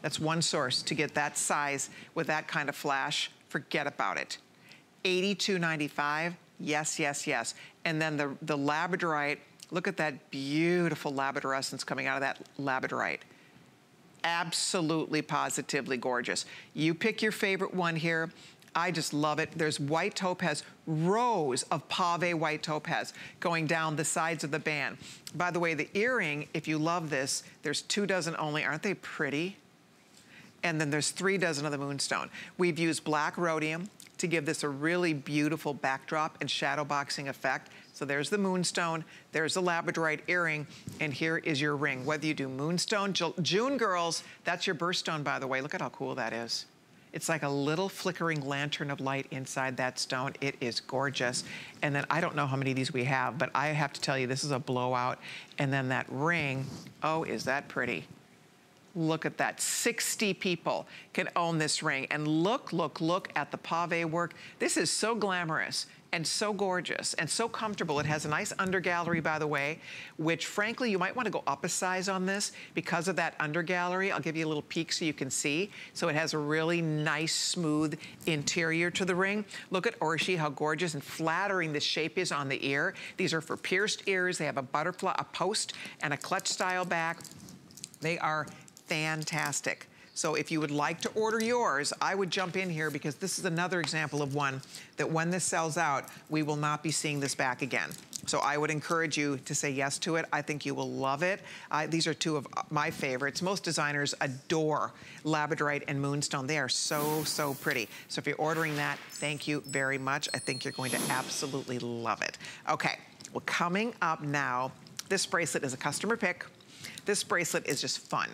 That's one source. To get that size with that kind of flash, forget about it. $82.95, yes, yes, yes. And then the Labradorite, look at that beautiful labradorescence coming out of that Labradorite. Absolutely, positively gorgeous. You pick your favorite one here. I just love it. There's white topaz, rows of pave white topaz going down the sides of the band. By the way, the earring, if you love this, there's 2 dozen only. Aren't they pretty? And then there's 3 dozen of the Moonstone. We've used black rhodium to give this a really beautiful backdrop and shadow boxing effect. So there's the Moonstone, there's the Labradorite earring, and here is your ring. Whether you do Moonstone, June girls, that's your birthstone, by the way. Look at how cool that is. It's like a little flickering lantern of light inside that stone. It is gorgeous. And then I don't know how many of these we have, but I have to tell you, this is a blowout. And then that ring, oh, is that pretty. Look at that, 60 people can own this ring. And look, look, look at the pave work. This is so glamorous and so gorgeous and so comfortable. It has a nice undergallery, by the way, which frankly, you might want to go up a size on this because of that undergallery. I'll give you a little peek so you can see. So it has a really nice, smooth interior to the ring. Look at Orshi, how gorgeous and flattering the shape is on the ear. These are for pierced ears. They have a butterfly, a post, and a clutch style back. They are fantastic. So if you would like to order yours, I would jump in here because this is another example of one that when this sells out, we will not be seeing this back again. So I would encourage you to say yes to it. I think you will love it. These are 2 of my favorites. Most designers adore Labradorite and Moonstone. They are so, so pretty. So if you're ordering that, thank you very much. I think you're going to absolutely love it. Okay, well, coming up now, this bracelet is a customer pick. This bracelet is just fun.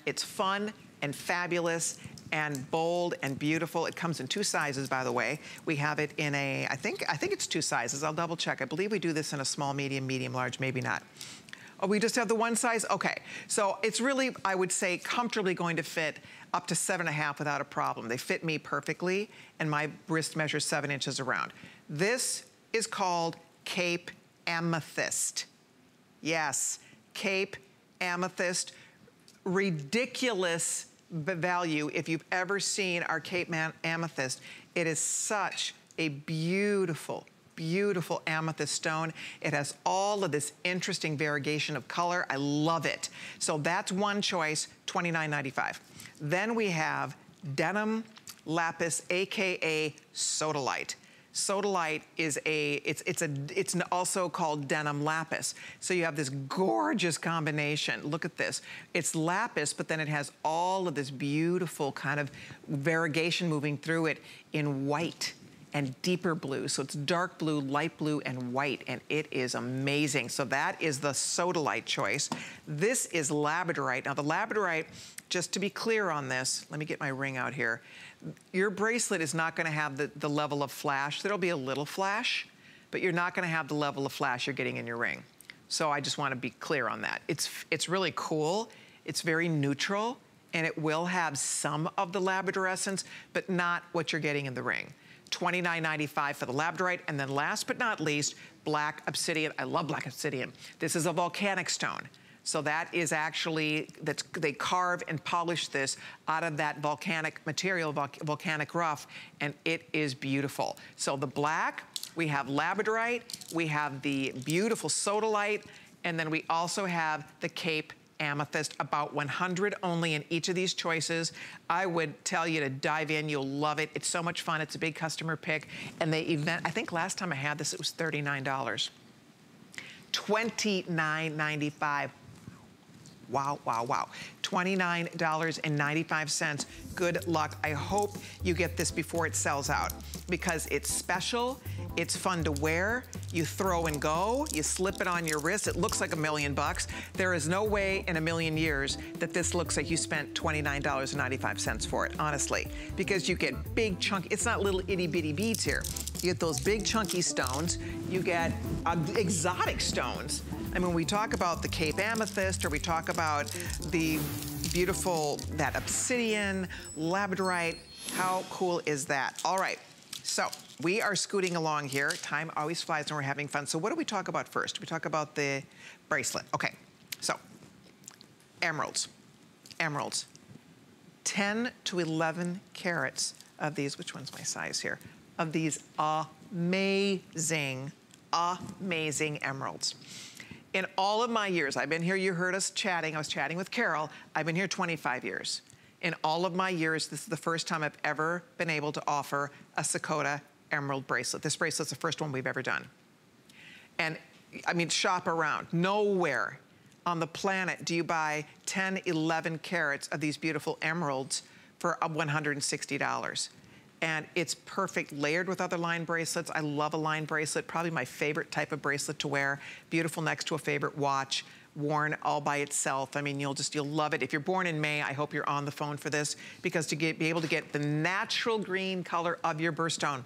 It's fun and fabulous and bold and beautiful. It comes in 2 sizes, by the way. We have it in a, I think it's 2 sizes. I'll double check. I believe we do this in a small, medium, medium, large, maybe not. Oh, we just have the 1 size? Okay. So it's really, I would say, comfortably going to fit up to 7.5 without a problem. They fit me perfectly, and my wrist measures 7 inches around. This is called Cape Amethyst. Yes, Cape Amethyst. Ridiculous value if you've ever seen our Cape Amethyst. It is such a beautiful, beautiful amethyst stone. It has all of this interesting variegation of color. I love it. So that's one choice, $29.95. Then we have Denim Lapis, AKA Sodalite. Sodalite is it's also called Denim Lapis. So you have this gorgeous combination. Look at this. It's lapis, but then it has all of this beautiful kind of variegation moving through it in white and deeper blue. So it's dark blue, light blue, and white, and it is amazing. So that is the Sodalite choice. This is Labradorite. Now the Labradorite, just to be clear on this, let me get my ring out here. Your bracelet is not gonna have the level of flash. There'll be a little flash, but you're not gonna have the level of flash you're getting in your ring. So I just wanna be clear on that. It's really cool. It's very neutral, and it will have some of the labradorescence, but not what you're getting in the ring. $29.95 for the Labradorite, and then last but not least, black obsidian. I love black obsidian. This is a volcanic stone. So that is actually, they carve and polish this out of that volcanic material, volcanic rough, and it is beautiful. So the black, we have Labradorite, we have the beautiful Sodalite, and then we also have the Cape Amethyst, about 100 only in each of these choices. I would tell you to dive in, you'll love it. It's so much fun, it's a big customer pick. And they I think last time I had this, it was $39. $29.95. Wow, wow, wow. $29.95. Good luck. I hope you get this before it sells out because it's special, it's fun to wear, you throw and go, you slip it on your wrist, it looks like $1 million. There is no way in a million years that this looks like you spent $29.95 for it, honestly, because you get big chunky, it's not little itty bitty beads here. You get those big chunky stones, you get exotic stones. I mean, we talk about the Cape Amethyst, or we talk about the beautiful, that obsidian, Labradorite. How cool is that? All right, so we are scooting along here. Time always flies when we're having fun. So what do we talk about first? We talk about the bracelet. Okay, so emeralds, 10 to 11 carats of these, which one's my size here? Of these amazing, amazing emeralds. In all of my years, I've been here, you heard us chatting, I was chatting with Carol, I've been here 25 years. In all of my years, this is the first time I've ever been able to offer a Sakoda Emerald bracelet. This bracelet's the first one we've ever done. And I mean, shop around, nowhere on the planet do you buy 10, 11 carats of these beautiful emeralds for $160. And it's perfect layered with other line bracelets. I love a line bracelet, probably my favorite type of bracelet to wear. Beautiful next to a favorite watch, worn all by itself. I mean, you'll love it. If you're born in May, I hope you're on the phone for this, because to be able to get the natural green color of your birthstone,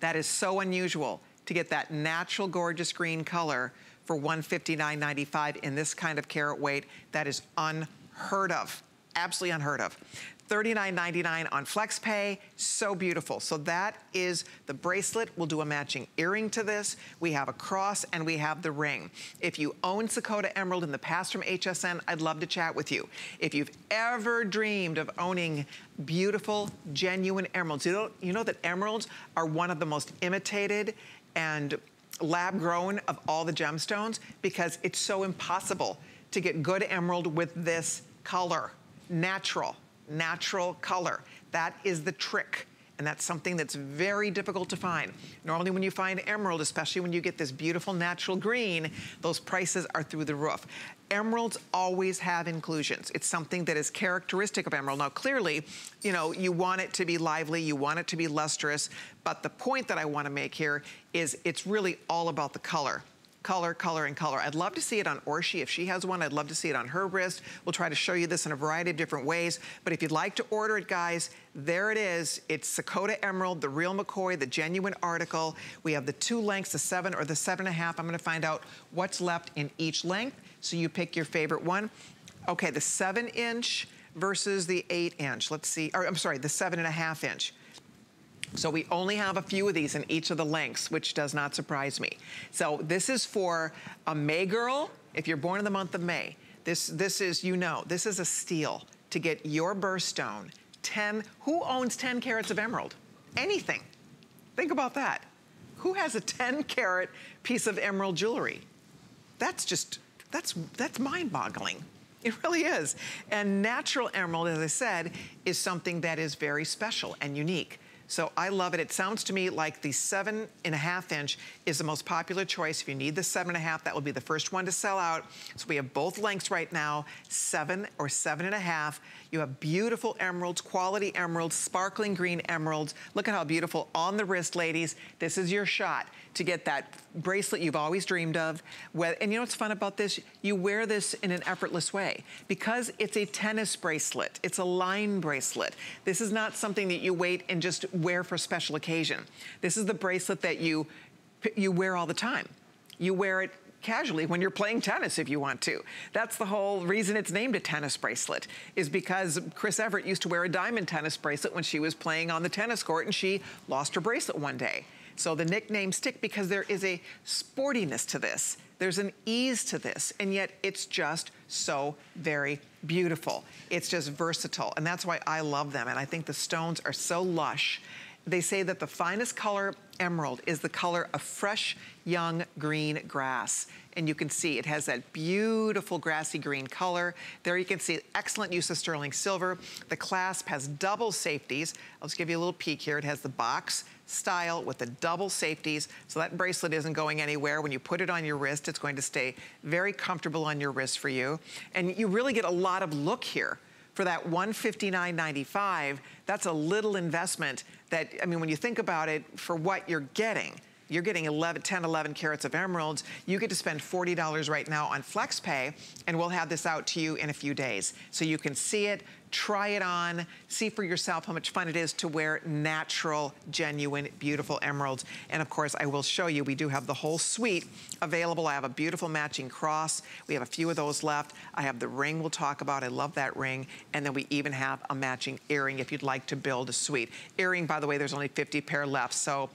that is so unusual, to get that natural gorgeous green color for $159.95 in this kind of carat weight. That is unheard of, absolutely unheard of. $39.99 on FlexPay, so beautiful. So that is the bracelet. We'll do a matching earring to this. We have a cross and we have the ring. If you own Sakoda Emerald in the past from HSN, I'd love to chat with you. If you've ever dreamed of owning beautiful, genuine emeralds, you know that emeralds are one of the most imitated and lab grown of all the gemstones, because it's so impossible to get good emerald with this color, natural color. That is the trick. And that's something that's very difficult to find. Normally when you find emerald, especially when you get this beautiful natural green, those prices are through the roof. Emeralds always have inclusions. It's something that is characteristic of emerald. Now clearly, you know, you want it to be lively, you want it to be lustrous, but the point that I want to make here is it's really all about the color. Color, color, and color. I'd love to see it on Orshi. If she has one, I'd love to see it on her wrist. We'll try to show you this in a variety of different ways. But if you'd like to order it, guys, there it is. It's Sakoda Emerald, the real McCoy, the genuine article. We have the 2 lengths, the 7 or the 7.5. I'm gonna find out what's left in each length, so you pick your favorite one. Okay, the 7-inch versus the 8-inch. Let's see, or I'm sorry, the 7.5-inch. So we only have a few of these in each of the lengths, which does not surprise me. So this is for a May girl, if you're born in the month of May. This is, you know, this is a steal to get your birthstone. 10, who owns 10 carats of emerald? Anything. Think about that. Who has a 10-carat piece of emerald jewelry? That's just, that's mind-boggling. It really is. And natural emerald, as I said, is something that is very special and unique. So I love it. It sounds to me like the 7.5 inch is the most popular choice. If you need the 7.5, that will be the first one to sell out. So we have both lengths right now, 7 or 7.5. You have beautiful emeralds, quality emeralds, sparkling green emeralds. Look at how beautiful on the wrist, ladies. This is your shot to get that bracelet you've always dreamed of. And you know what's fun about this? You wear this in an effortless way because it's a tennis bracelet. It's a line bracelet. This is not something that you wait and just wear for a special occasion. This is the bracelet that you wear all the time. You wear it casually when you're playing tennis if you want to. That's the whole reason it's named a tennis bracelet, is because Chris Evert used to wear a diamond tennis bracelet when she was playing on the tennis court and she lost her bracelet one day. So the nickname stick because there is a sportiness to this. There's an ease to this, and yet it's just so very beautiful. It's just versatile, and that's why I love them, and I think the stones are so lush. They say that the finest color emerald is the color of fresh, young green grass. And you can see it has that beautiful grassy green color. There you can see excellent use of sterling silver. The clasp has double safeties. I'll just give you a little peek here. It has the box style with the double safeties. So that bracelet isn't going anywhere. When you put it on your wrist, it's going to stay very comfortable on your wrist for you. And you really get a lot of look here. For that $159.95, that's a little investment that, I mean, when you think about it, for what you're getting 10, 11 carats of emeralds. You get to spend $40 right now on FlexPay, and we'll have this out to you in a few days. So you can see it, try it on, see for yourself how much fun it is to wear natural, genuine, beautiful emeralds. And of course, I will show you, we do have the whole suite available. I have a beautiful matching cross. We have a few of those left. I have the ring we'll talk about. I love that ring. And then we even have a matching earring if you'd like to build a suite. Earring, by the way, there's only 50 pair left. So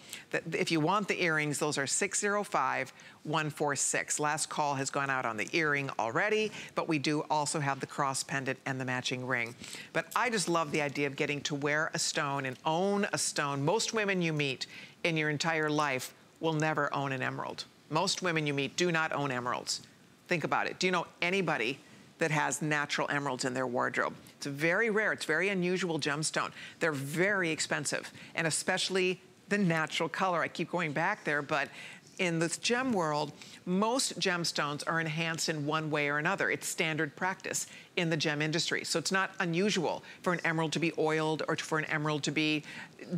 if you want the earrings, those are 605-146. Last call has gone out on the earring already, but we do also have the cross pendant and the matching ring. But I just love the idea of getting to wear a stone and own a stone. Most women you meet in your entire life will never own an emerald. Most women you meet do not own emeralds. Think about it. Do you know anybody that has natural emeralds in their wardrobe? It's very rare. It's very unusual gemstone. They're very expensive, and especially the natural color. I keep going back there, but in this gem world, most gemstones are enhanced in one way or another. It's standard practice in the gem industry. So it's not unusual for an emerald to be oiled or for an emerald to be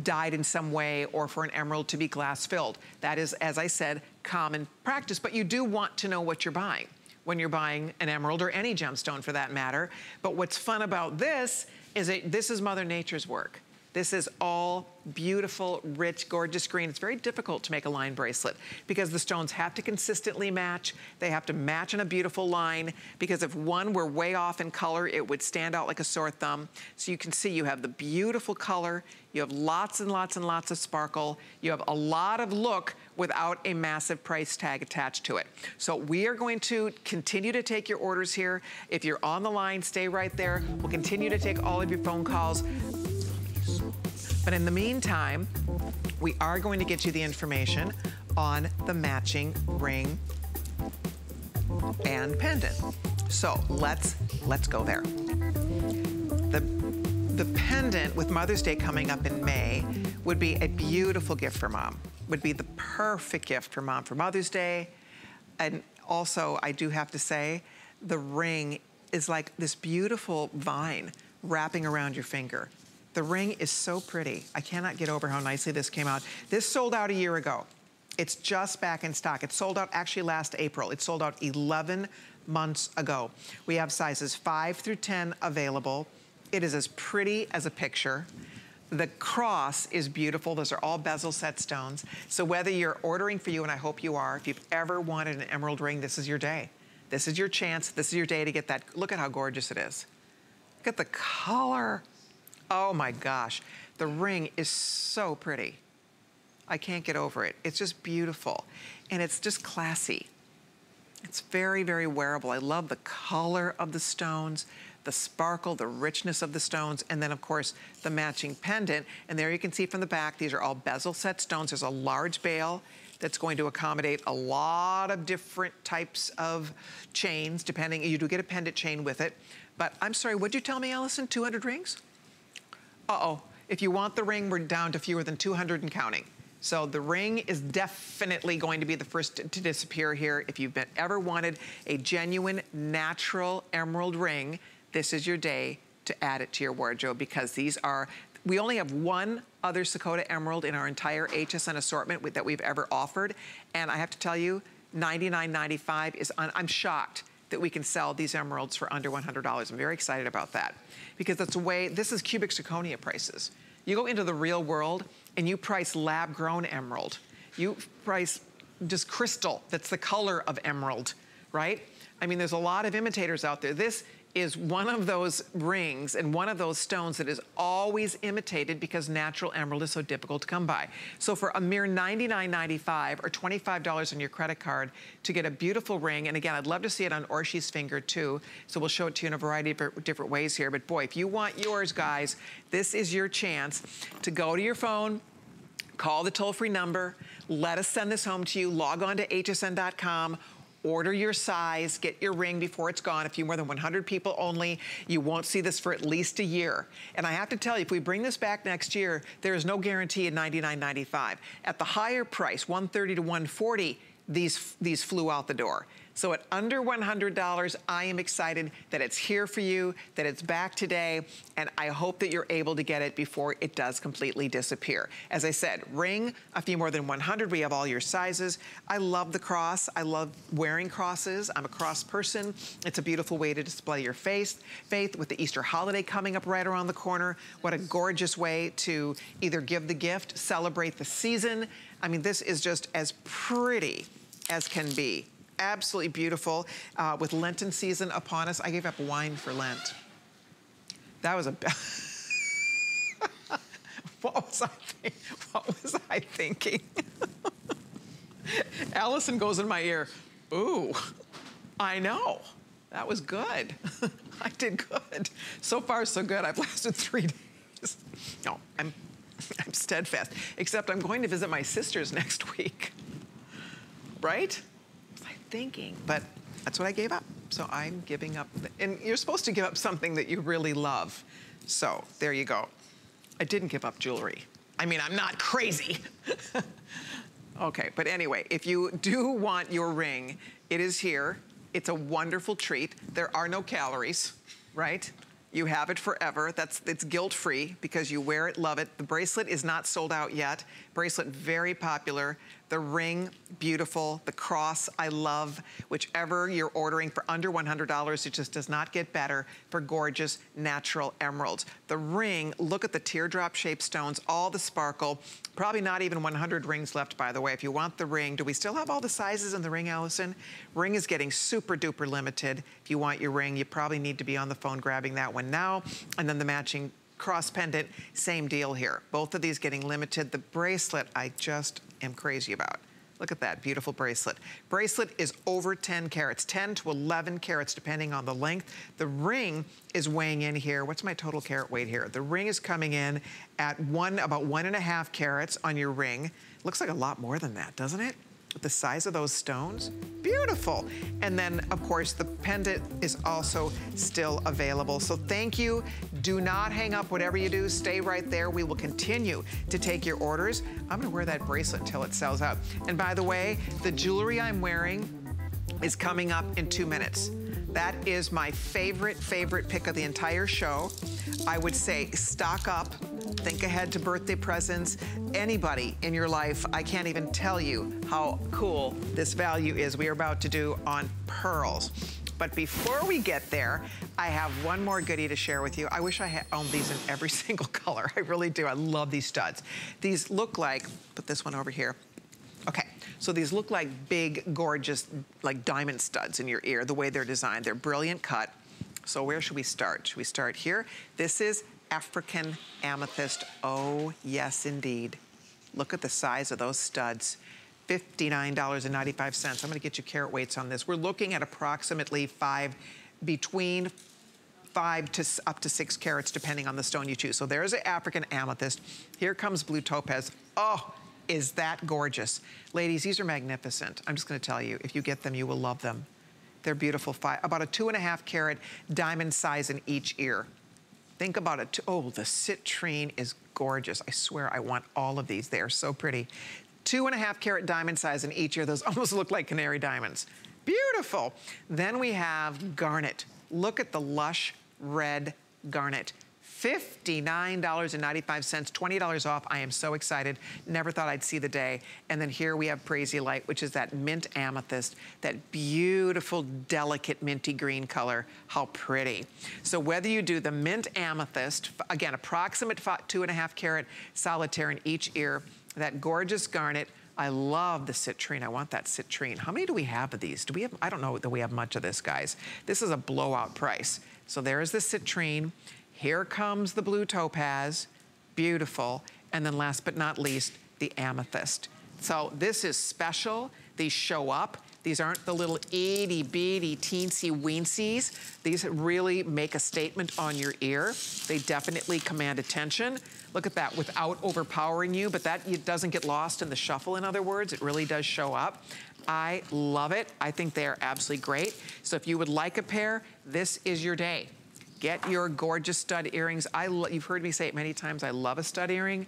dyed in some way or for an emerald to be glass filled. That is, as I said, common practice, but you do want to know what you're buying when you're buying an emerald or any gemstone for that matter. But what's fun about this is this is Mother Nature's work. This is all beautiful, rich, gorgeous green. It's very difficult to make a line bracelet because the stones have to consistently match. They have to match in a beautiful line because if one were way off in color, it would stand out like a sore thumb. So you can see you have the beautiful color. You have lots and lots and lots of sparkle. You have a lot of look without a massive price tag attached to it. So we are going to continue to take your orders here. If you're on the line, stay right there. We'll continue to take all of your phone calls. But in the meantime, we are going to get you the information on the matching ring and pendant. So let's go there. The pendant with Mother's Day coming up in May would be a beautiful gift for mom. Would be the perfect gift for mom for Mother's Day. And also, I do have to say, the ring is like this beautiful vine wrapping around your finger. The ring is so pretty. I cannot get over how nicely this came out. This sold out a year ago. It's just back in stock. It sold out actually last April. It sold out 11 months ago. We have sizes 5 through 10 available. It is as pretty as a picture. The cross is beautiful. Those are all bezel set stones. So whether you're ordering for you, and I hope you are, if you've ever wanted an emerald ring, this is your day. This is your chance. This is your day to get that. Look at how gorgeous it is. Look at the color. Oh my gosh, the ring is so pretty. I can't get over it. It's just beautiful. And it's just classy. It's very, very wearable. I love the color of the stones, the sparkle, the richness of the stones, and then of course, the matching pendant. And there you can see from the back, these are all bezel set stones. There's a large bail that's going to accommodate a lot of different types of chains, depending, you do get a pendant chain with it. But I'm sorry, what'd you tell me, Allison, 200 rings? Uh-oh, if you want the ring, we're down to fewer than 200 and counting. So the ring is definitely going to be the first to disappear here. If you've ever wanted a genuine natural emerald ring, this is your day to add it to your wardrobe, because these are, we only have one other Sakoda Emerald in our entire HSN assortment that we've ever offered. And I have to tell you, $99.95 is, I'm shocked that we can sell these emeralds for under $100. I'm very excited about that, because that's the way, this is cubic zirconia prices. You go into the real world and you price lab-grown emerald. You price just crystal that's the color of emerald, right? I mean, there's a lot of imitators out there. This is one of those rings and one of those stones that is always imitated because natural emerald is so difficult to come by. So for a mere $99.95 or $25 on your credit card to get a beautiful ring, and again, I'd love to see it on Orshi's finger too, so we'll show it to you in a variety of different ways here, but boy, if you want yours, guys, this is your chance to go to your phone, call the toll-free number, let us send this home to you, log on to hsn.com, order your size, get your ring before it's gone. If you're more than 100 people only, you won't see this for at least a year. And I have to tell you, if we bring this back next year, there is no guarantee at $99.95. At the higher price, $130 to $140, these flew out the door. So at under $100, I am excited that it's here for you, that it's back today, and I hope that you're able to get it before it does completely disappear. As I said, ring, a few more than 100. We have all your sizes. I love the cross. I love wearing crosses. I'm a cross person. It's a beautiful way to display your faith with the Easter holiday coming up right around the corner. What a gorgeous way to either give the gift, celebrate the season. I mean, this is just as pretty as can be. Absolutely beautiful. With Lenten season upon us, I gave up wine for Lent. That was a what was I thinking? Allison goes in my ear, ooh, I know. That was good. I did good. So far, so good. I've lasted 3 days. No, I'm steadfast. Except I'm going to visit my sisters next week. Right? Thinking, but that's what I gave up. So I'm giving up, and you're supposed to give up something that you really love. So there you go. I didn't give up jewelry. I mean, I'm not crazy. Okay, but anyway, if you do want your ring, it is here. It's a wonderful treat. There are no calories, right? You have it forever. It's guilt-free because you wear it, love it. The bracelet is not sold out yet. Bracelet, very popular. The ring, beautiful. The cross, I love. Whichever you're ordering for under $100, it just does not get better for gorgeous natural emeralds. The ring, look at the teardrop-shaped stones, all the sparkle. Probably not even 100 rings left, by the way. If you want the ring, do we still have all the sizes in the ring, Allison? Ring is getting super duper limited. If you want your ring, you probably need to be on the phone grabbing that one now. And then the matching cross pendant, same deal here. Both of these getting limited. The bracelet, I just am crazy about. Look at that beautiful bracelet. Bracelet is over 10 carats, 10 to 11 carats, depending on the length. The ring is weighing in here. What's my total carat weight here? The ring is coming in at about 1.5 carats on your ring. Looks like a lot more than that, doesn't it? With the size of those stones, beautiful. And then, of course, the pendant is also still available. So thank you. Do not hang up whatever you do. Stay right there. We will continue to take your orders. I'm gonna wear that bracelet until it sells out. And by the way, the jewelry I'm wearing is coming up in 2 minutes. That is my favorite pick of the entire show. I would say stock up. Think ahead to birthday presents. Anybody in your life, I can't even tell you how cool this value is we are about to do on pearls. But before we get there, I have one more goodie to share with you. I wish I had owned these in every single color. I really do. I love these studs. These look like, put this one over here. Okay, so these look like big, gorgeous, like diamond studs in your ear, the way they're designed. They're brilliant cut. So where should we start? Should we start here? This is African amethyst. Oh, yes, indeed. Look at the size of those studs. $59.95. I'm gonna get you carat weights on this. We're looking at approximately between 5 to up to 6 carats, depending on the stone you choose. So there's an African amethyst. Here comes blue topaz. Oh, is that gorgeous. Ladies, these are magnificent. I'm just gonna tell you, if you get them, you will love them. They're beautiful, about a 2.5 carat diamond size in each ear. Think about it. Oh, the citrine is gorgeous. I swear I want all of these. They are so pretty. 2.5 carat diamond size in each ear. Those almost look like canary diamonds. Beautiful. Then we have garnet. Look at the lush red garnet. $59.95, $20 off. I am so excited. Never thought I'd see the day. And then here we have Crazy Light, which is that mint amethyst, that beautiful, delicate minty green color. How pretty. So whether you do the mint amethyst, again, approximate 2.5 carat solitaire in each ear, that gorgeous garnet. I love the citrine. I want that citrine. How many do we have of these? Do we have, I don't know that we have much of this, guys. This is a blowout price. So there's the citrine. Here comes the blue topaz, beautiful. And then last but not least, the amethyst. So this is special. These show up. These aren't the little itty bitty teensy weensies. These really make a statement on your ear. They definitely command attention. Look at that, without overpowering you, but that it doesn't get lost in the shuffle, in other words. It really does show up. I love it. I think they are absolutely great. So if you would like a pair, this is your day. Get your gorgeous stud earrings. You've heard me say it many times, I love a stud earring.